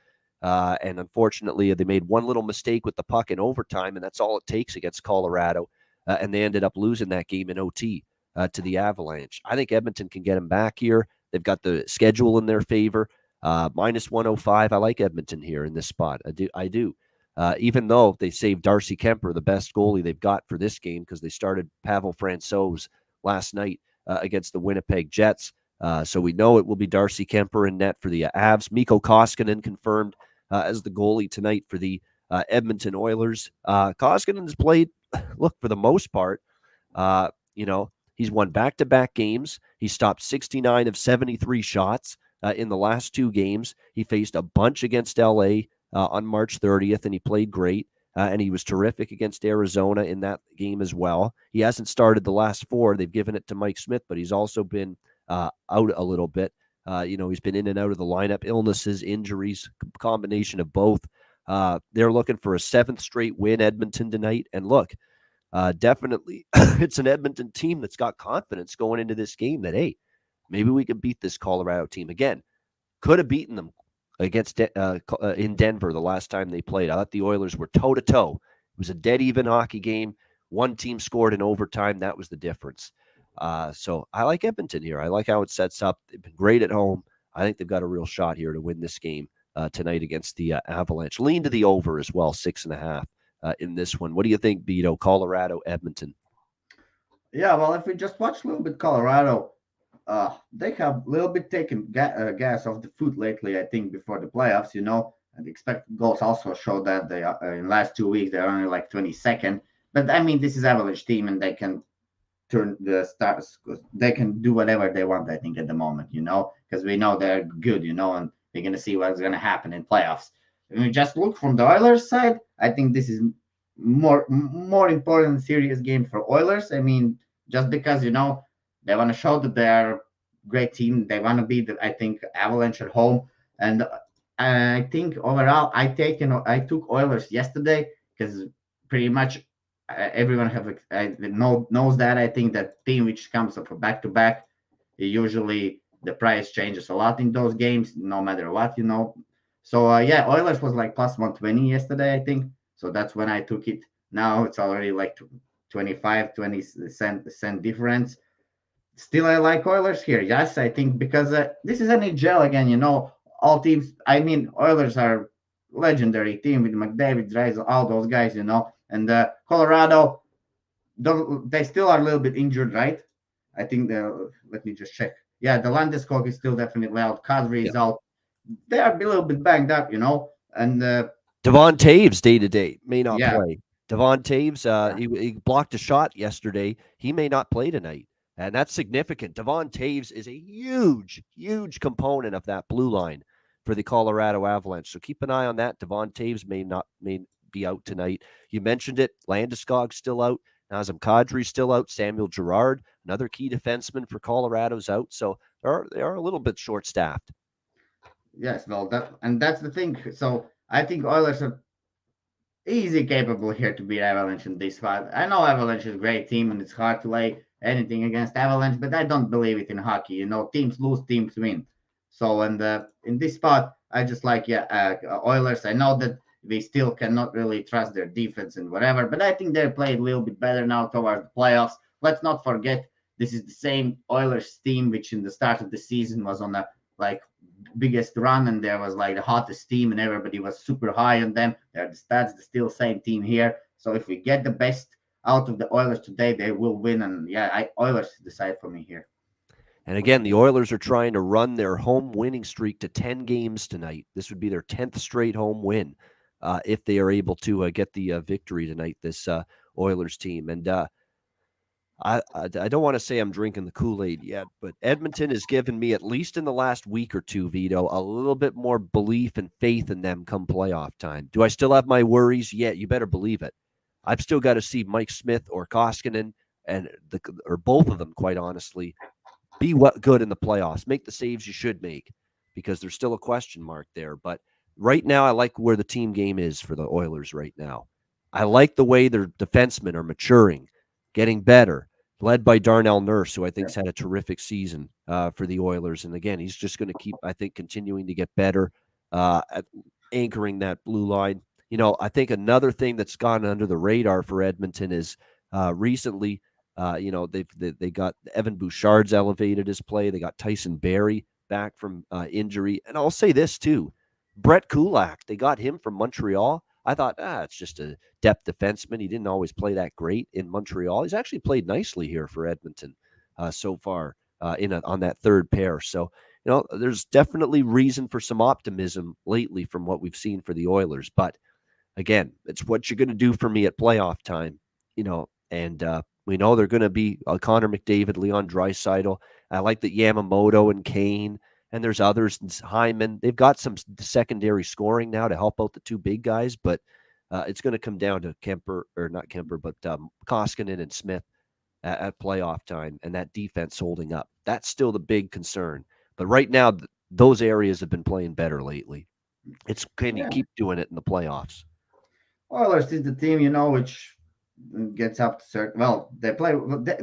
And unfortunately, they made one little mistake with the puck in overtime, and that's all it takes against Colorado. And they ended up losing that game in OT to the Avalanche. I think Edmonton can get them back here. They've got the schedule in their favor. Minus 105. I like Edmonton here in this spot. I do. Even though they saved Darcy Kemper, the best goalie they've got for this game, because they started Pavel Francouz last night against the Winnipeg Jets. So we know it will be Darcy Kemper in net for the Avs. Mikko Koskinen confirmed as the goalie tonight for the Edmonton Oilers. Koskinen has played, look, for the most part, he's won back-to-back games. He stopped 69 of 73 shots in the last 2 games. He faced a bunch against LA on March 30th, and he played great. And he was terrific against Arizona in that game as well. He hasn't started the last 4. They've given it to Mike Smith, but he's also been out a little bit. He's been in and out of the lineup, illnesses, injuries, combination of both. They're looking for a 7th straight win, Edmonton, tonight. And look, definitely it's an Edmonton team that's got confidence going into this game that, hey, maybe we can beat this Colorado team. Again, could have beaten them against in Denver the last time they played. I thought the Oilers were toe-to-toe. It was a dead-even hockey game. One team scored in overtime. That was the difference. So I like Edmonton here. I like how it sets up. They've been great at home. I think they've got a real shot here to win this game tonight against the Avalanche. Lean to the over as well, 6.5 in this one. What do you think, Beto? Colorado, Edmonton? Yeah, well, if we just watch a little bit Colorado, they have a little bit taken gas off the foot lately, I think, before the playoffs, And the expected goals also show that they are, in the last 2 weeks, they're only like 22nd. But I mean, this is Avalanche team, and they can turn the stars. They can do whatever they want, I think, at the moment, because we know they're good, and we're going to see what's going to happen in playoffs. When we just look from the Oilers side, I think this is more important, serious game for Oilers. I mean, just because, they want to show that they're a great team. They want to be I think, Avalanche at home. And I think overall, I took Oilers yesterday because pretty much everyone knows that. I think that team which comes up for back to back, usually the price changes a lot in those games, no matter what. So yeah, Oilers was like plus 120 yesterday, I think. So that's when I took it. Now it's already like 25, 20 cent difference. Still, I like Oilers here. Yes, I think because this is NHL again. All teams. I mean, Oilers are legendary team with McDavid, Drysdale, all those guys. And Colorado, they still are a little bit injured, right? I think let me just check. Yeah, the Landeskog is still definitely out. Kadri Yeah. is out. They are a little bit banged up. And Devon Taves day to day may not yeah, play. Devon Taves, yeah, he blocked a shot yesterday. He may not play tonight, and that's significant. Devon Taves is a huge, huge component of that blue line for the Colorado Avalanche. So keep an eye on that. Devon Taves may be out tonight. You mentioned it. Landeskog's still out. Nazem Kadri's still out. Samuel Girard, another key defenseman for Colorado's out. So they are a little bit short staffed. yes. Well, that's the thing. So I think Oilers are easy capable here to beat Avalanche in this spot. I know Avalanche is a great team and it's hard to lay anything against Avalanche, but I don't believe it in hockey. Teams lose, teams win. So and in this spot, I just like Oilers. I know that we still cannot really trust their defense and whatever, but I think they played a little bit better now towards the playoffs. Let's not forget this is the same Oilers team which in the start of the season was on a like biggest run and there was like the hottest team and everybody was super high on them. They're the stats, the still same team here. So if we get the best out of the Oilers today, they will win. And yeah, Oilers decide for me here. And again, the Oilers are trying to run their home winning streak to 10 games tonight. This would be their 10th straight home win if they are able to get the victory tonight, this Oilers team. And I don't want to say I'm drinking the Kool-Aid yet, but Edmonton has given me, at least in the last week or two, Vito, a little bit more belief and faith in them come playoff time. Do I still have my worries? Yeah, you better believe it. I've still got to see Mike Smith or Koskinen or both of them, quite honestly, be good in the playoffs. Make the saves you should make because there's still a question mark there. But right now, I like where the team game is for the Oilers right now. I like the way their defensemen are maturing, getting better, led by Darnell Nurse, who I think's had a terrific season for the Oilers. And again, he's just going to keep, I think, continuing to get better at anchoring that blue line. I think another thing that's gone under the radar for Edmonton is recently – they got Evan Bouchard's elevated his play. They got Tyson Barrie back from injury. And I'll say this too. Brett Kulak, they got him from Montreal. I thought, it's just a depth defenseman. He didn't always play that great in Montreal. He's actually played nicely here for Edmonton so far on that third pair. So, there's definitely reason for some optimism lately from what we've seen for the Oilers. But again, it's what you're going to do for me at playoff time, and we know they're going to be Connor McDavid, Leon Draisaitl. I like that Yamamoto and Kane, and there's others, Hyman. They've got some secondary scoring now to help out the two big guys, but it's going to come down to Koskinen and Smith at playoff time, and that defense holding up. That's still the big concern. But right now, those areas have been playing better lately. It's can you keep doing it in the playoffs? Oilers is the team, which gets up to certain. Well, they play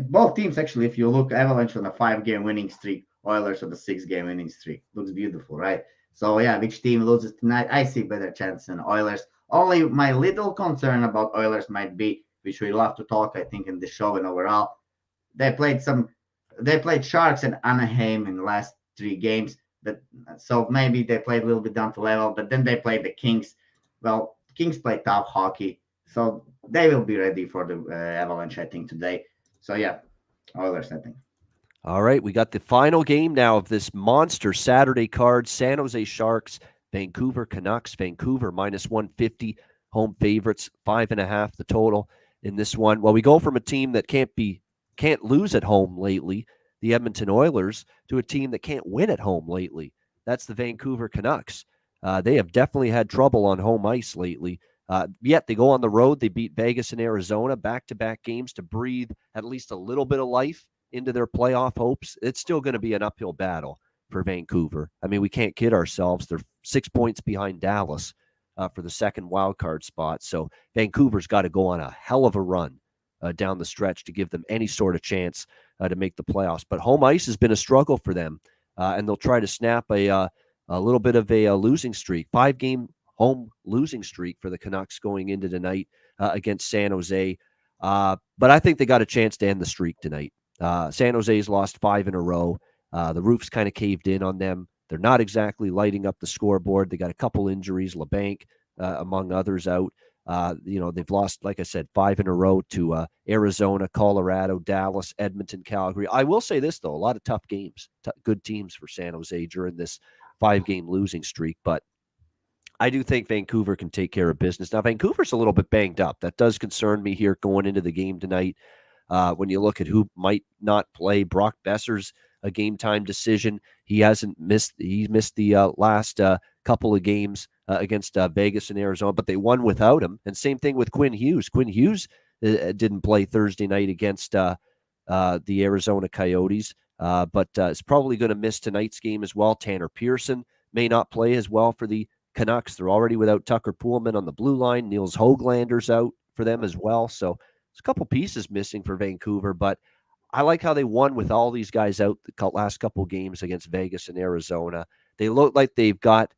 both teams actually. If you look, Avalanche on a 5-game winning streak, Oilers on a 6-game winning streak. Looks beautiful, right? So yeah, which team loses tonight? I see better chance than Oilers. Only my little concern about Oilers might be, which we love to talk, I think, in the show and overall. They played Sharks and Anaheim in the last 3 games. So maybe they played a little bit down to level, but then they played the Kings. Well, Kings play tough hockey, so they will be ready for the Avalanche, I think, today. So yeah, Oilers, I think. All right, we got the final game now of this monster Saturday card: San Jose Sharks, Vancouver Canucks. Vancouver minus 150, home favorites, 5.5 the total in this one. Well, we go from a team that can't lose at home lately, the Edmonton Oilers, to a team that can't win at home lately. That's the Vancouver Canucks. They have definitely had trouble on home ice lately. Yet they go on the road. They beat Vegas and Arizona, back-to-back games to breathe at least a little bit of life into their playoff hopes. It's still going to be an uphill battle for Vancouver. I mean, we can't kid ourselves. They're 6 points behind Dallas for the second wild card spot. So Vancouver's got to go on a hell of a run down the stretch to give them any sort of chance to make the playoffs. But home ice has been a struggle for them, and they'll try to snap a little bit of a losing streak, 5-game home losing streak for the Canucks going into tonight against San Jose. But I think they got a chance to end the streak tonight. San Jose's lost 5 in a row. The roof's kind of caved in on them. They're not exactly lighting up the scoreboard. They got a couple injuries, LeBanc, among others, out. They've lost, like I said, 5 in a row to Arizona, Colorado, Dallas, Edmonton, Calgary. I will say this, though, a lot of tough games, good teams for San Jose during this 5-game losing streak. But I do think Vancouver can take care of business. Now, Vancouver's a little bit banged up. That does concern me here going into the game tonight. When you look at who might not play, Brock Besser's a game-time decision. He missed the last couple of games against Vegas and Arizona, but they won without him. And same thing with Quinn Hughes. Quinn Hughes didn't play Thursday night against the Arizona Coyotes, but is probably going to miss tonight's game as well. Tanner Pearson may not play as well for the Canucks. They're already without Tucker Poolman on the blue line. Niels Höglander's out for them as well. So there's a couple pieces missing for Vancouver, but I like how they won with all these guys out the last couple games against Vegas and Arizona. They look like they've got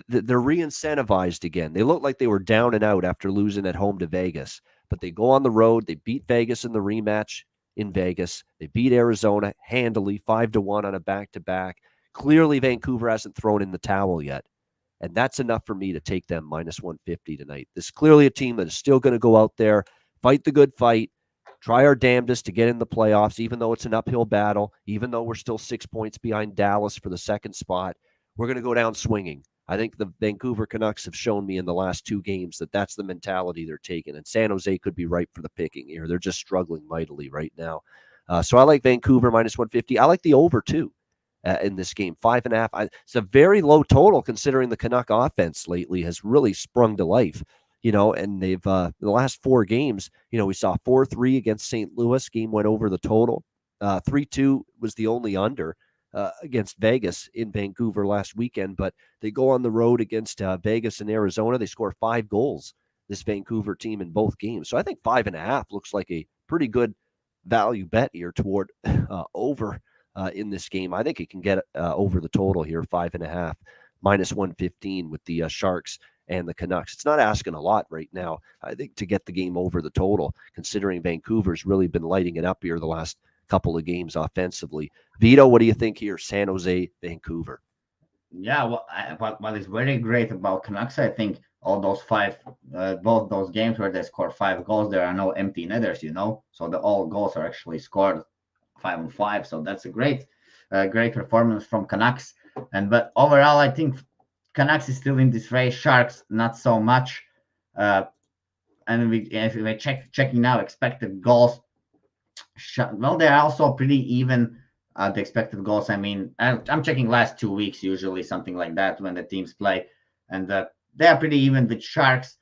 they're re-incentivized again. They look like they were down and out after losing at home to Vegas, but they go on the road. They beat Vegas in the rematch in Vegas. They beat Arizona handily, 5-1 on a back-to-back. Clearly, Vancouver hasn't thrown in the towel yet, and that's enough for me to take them minus 150 tonight. This is clearly a team that is still going to go out there, fight the good fight, try our damnedest to get in the playoffs, even though it's an uphill battle, even though we're still 6 points behind Dallas for the second spot. We're going to go down swinging. I think the Vancouver Canucks have shown me in the last 2 games that that's the mentality they're taking, and San Jose could be ripe for the picking here. They're just struggling mightily right now. So I like Vancouver minus 150. I like the over, too, in this game, 5.5. It's a very low total considering the Canuck offense lately has really sprung to life. And they've the last 4 games, we saw 4-3 against St. Louis. Game went over the total. 3-2 was the only under against Vegas in Vancouver last weekend. But they go on the road against Vegas and Arizona. They score 5 goals, this Vancouver team, in both games. So I think 5.5 looks like a pretty good value bet here toward over in this game. I think it can get over the total here, 5.5, minus 115 with the Sharks and the Canucks. It's not asking a lot right now, I think, to get the game over the total, considering Vancouver's really been lighting it up here the last couple of games offensively. Vito, what do you think here? San Jose, Vancouver. Yeah, what is very great about Canucks, I think, all those 5, both those games where they score 5 goals, there are no empty netters, so all goals are actually scored 5-on-5. So that's a great performance from Canucks. But overall, I think Canucks is still in this race. Sharks not so much. And if we're checking now expected goals, well, they're also pretty even. The expected goals. I mean, I'm checking last 2 weeks, usually something like that when the teams play, and they are pretty even with Sharks.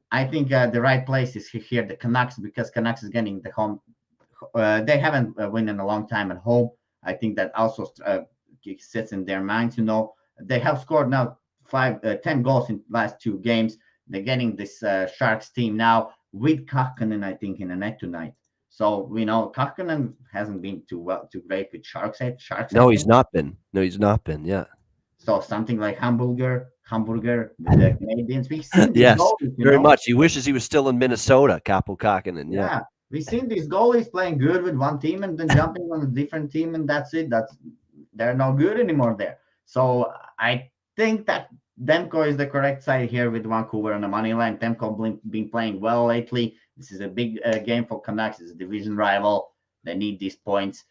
I think the right place is here, the Canucks, because Canucks is getting the home. They haven't won in a long time at home. I think that also sits in their minds. They have scored now 10 goals in last 2 games. They're getting this Sharks team now with Kakkonen, I think, in the net tonight. So we know Kakkonen hasn't been too great with Sharks. No, he's not been. Yeah. So something like Hamburger with the Canadiens. We've seen these yes, goalies, very much. He wishes he was still in Minnesota, Kaapo Kakkonen. Yeah. We've seen these goalies playing good with one team and then jumping on a different team, and that's it. They're not good anymore there. So I think that Demko is the correct side here with Vancouver on the money line. Demko been playing well lately. This is a big game for Canucks. It's a division rival. They need these points.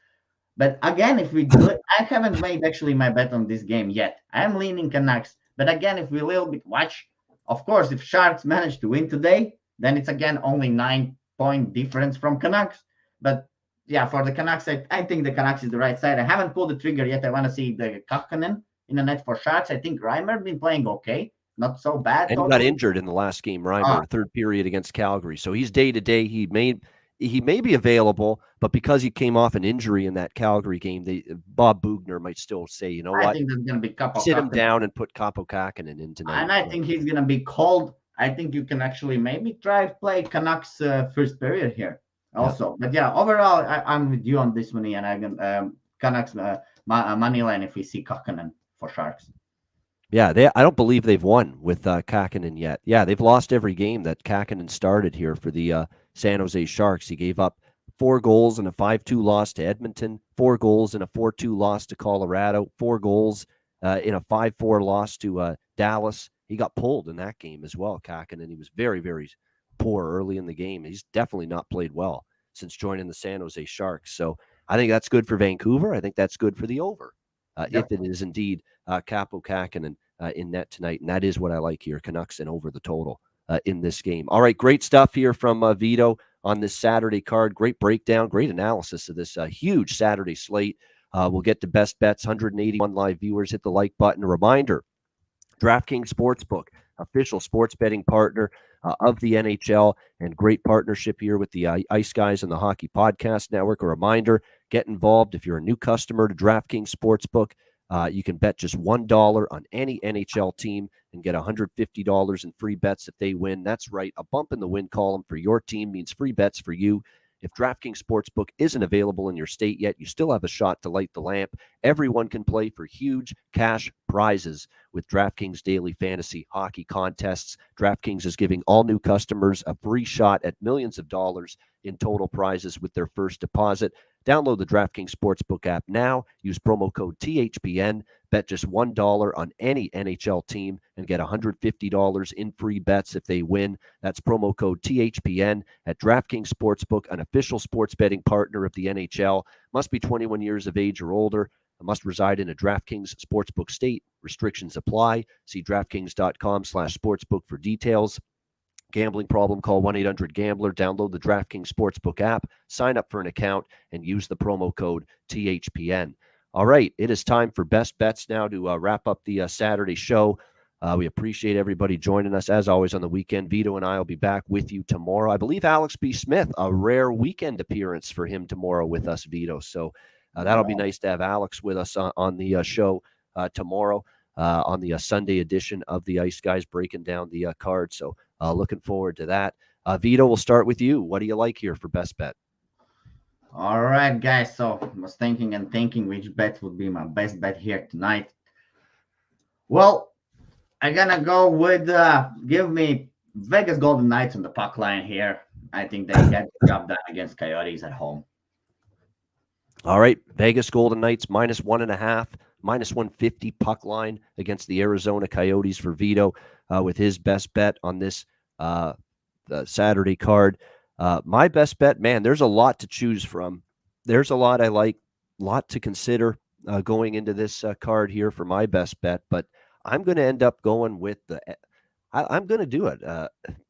But again, if we do it, I haven't made actually my bet on this game yet. I'm leaning Canucks. But again, if we a little bit watch, of course, if Sharks manage to win today, then it's again only 9-point difference from Canucks. But yeah, for the Canucks, I think the Canucks is the right side. I haven't pulled the trigger yet. I want to see the Kakkonen in the net for Sharks. I think Reimer been playing okay. Not so bad. And he got injured in the last game, Reimer, third period against Calgary. So he's day-to-day. He made he may be available, but because he came off an injury in that Calgary game, Bob Bugner might still say, you know I what, think there's going to be Capo sit him Kakkonen. down and put Kaapo Kähkönen in tonight. And I think he's going to be cold. I think you can actually maybe try to play Canucks first period here also. But yeah, overall, I'm with you on this one, and I'm Canucks money line if we see Kakkonen for Sharks. Yeah, I don't believe they've won with Kähkönen yet. Yeah, they've lost every game that Kähkönen started here for the San Jose Sharks. He gave up 4 goals in a 5-2 loss to Edmonton, 4 goals in a 4-2 loss to Colorado, 4 goals in a 5-4 loss to Dallas. He got pulled in that game as well, Kähkönen. He was very, very poor early in the game. He's definitely not played well since joining the San Jose Sharks. So I think that's good for Vancouver. I think that's good for the over. If it is indeed Kaapo Kähkönen in net tonight. And that is what I like here, Canucks and over the total in this game. All right, great stuff here from Vito on this Saturday card. Great breakdown, great analysis of this huge Saturday slate. We'll get to best bets, 181 live viewers. Hit the like button. A reminder, DraftKings Sportsbook, official sports betting partner of the NHL, and great partnership here with the Ice Guys and the Hockey Podcast Network. A reminder, get involved if you're a new customer to DraftKings Sportsbook. You can bet just $1 on any NHL team and get $150 in free bets if they win. That's right. A bump in the win column for your team means free bets for you. If DraftKings Sportsbook isn't available in your state yet, you still have a shot to light the lamp. Everyone can play for huge cash prizes with DraftKings daily fantasy hockey contests. DraftKings is giving all new customers a free shot at millions of dollars in total prizes with their first deposit. Download the DraftKings Sportsbook app now. Use promo code THPN. Bet just $1 on any NHL team and get $150 in free bets if they win. That's promo code THPN at DraftKings Sportsbook, an official sports betting partner of the NHL. Must be 21 years of age or older. Must reside in a DraftKings Sportsbook state. Restrictions apply. See DraftKings.com/sportsbook for details. Gambling problem, call 1-800-GAMBLER. Download the DraftKings Sportsbook app, sign up for an account, and use the promo code THPN. All right, it is time for Best Bets now to wrap up the Saturday show. We appreciate everybody joining us, as always, on the weekend. Vito and I will be back with you tomorrow. I believe Alex B. Smith, a rare weekend appearance for him tomorrow with us, Vito. So that'll be nice to have Alex with us on the show tomorrow on the Sunday edition of the Ice Guys, breaking down the card. So looking forward to that. Vito, we'll start with you. What do you like here for best bet? All right, guys. So I was thinking which bet would be my best bet here tonight. Well, I'm gonna go with give me Vegas Golden Knights on the puck line here. I think they get the job done against Coyotes at home. All right, Vegas Golden Knights -1.5, -150 puck line against the Arizona Coyotes for Vito with his best bet on this Saturday card. My best bet, man, there's a lot to choose from. There's a lot I like, a lot to consider going into this card here for my best bet, but I'm going to end up going with I'm going to do it.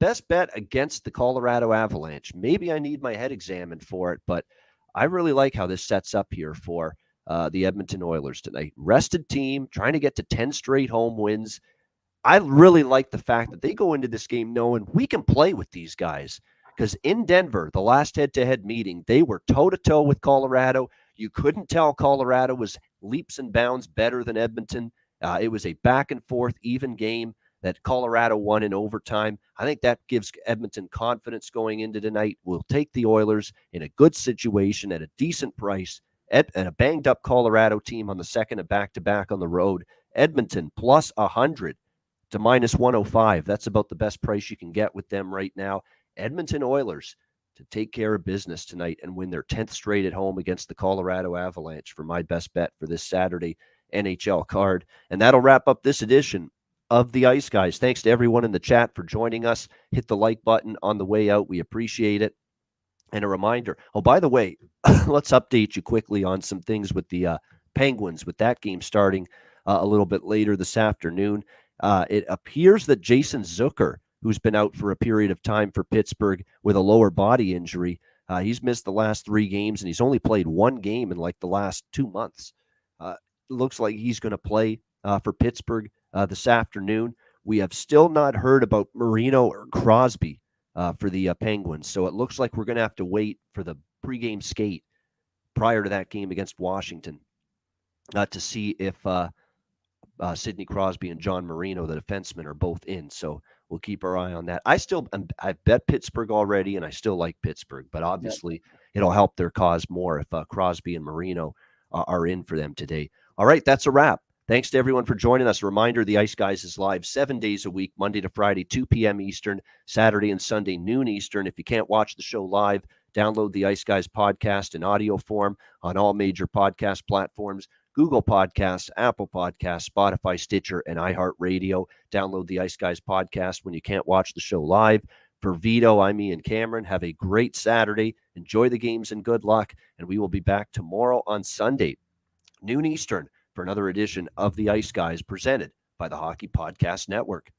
Best bet against the Colorado Avalanche. Maybe I need my head examined for it, but I really like how this sets up here for the Edmonton Oilers tonight. Rested team, trying to get to 10 straight home wins. I really like the fact that they go into this game knowing we can play with these guys. Because in Denver, the last head-to-head meeting, they were toe-to-toe with Colorado. You couldn't tell Colorado was leaps and bounds better than Edmonton. It was a back-and-forth, even game that Colorado won in overtime. I think that gives Edmonton confidence going into tonight. We'll take the Oilers in a good situation at a decent price and a banged-up Colorado team on the second of back-to-back on the road. Edmonton plus 100 to -105. That's about the best price you can get with them right now. Edmonton Oilers to take care of business tonight and win their 10th straight at home against the Colorado Avalanche for my best bet for this Saturday NHL card. And that'll wrap up this edition of the Ice Guys. Thanks to everyone in the chat for joining us. Hit the like button on the way out. We appreciate it. And a reminder, oh, by the way, let's update you quickly on some things with the Penguins, with that game starting a little bit later this afternoon. It appears that Jason Zucker, who's been out for a period of time for Pittsburgh with a lower body injury, he's missed the last 3 games, and he's only played 1 game in like the last 2 months. Looks like he's going to play for Pittsburgh this afternoon. We have still not heard about Marino or Crosby for the Penguins. So it looks like we're going to have to wait for the pregame skate prior to that game against Washington to see if Sidney Crosby and John Marino, the defensemen, are both in. So we'll keep our eye on that. I've bet Pittsburgh already, and I still like Pittsburgh, but obviously it'll help their cause more if Crosby and Marino are in for them today. All right, that's a wrap. Thanks to everyone for joining us. A reminder, the Ice Guys is live 7 days a week, Monday to Friday, 2 p.m. Eastern, Saturday and Sunday, noon Eastern. If you can't watch the show live, download the Ice Guys podcast in audio form on all major podcast platforms, Google Podcasts, Apple Podcasts, Spotify, Stitcher, and iHeartRadio. Download the Ice Guys podcast when you can't watch the show live. For Vito, I'm Ian Cameron. Have a great Saturday. Enjoy the games and good luck. And we will be back tomorrow on Sunday, noon Eastern, for another edition of the Ice Guys presented by the Hockey Podcast Network.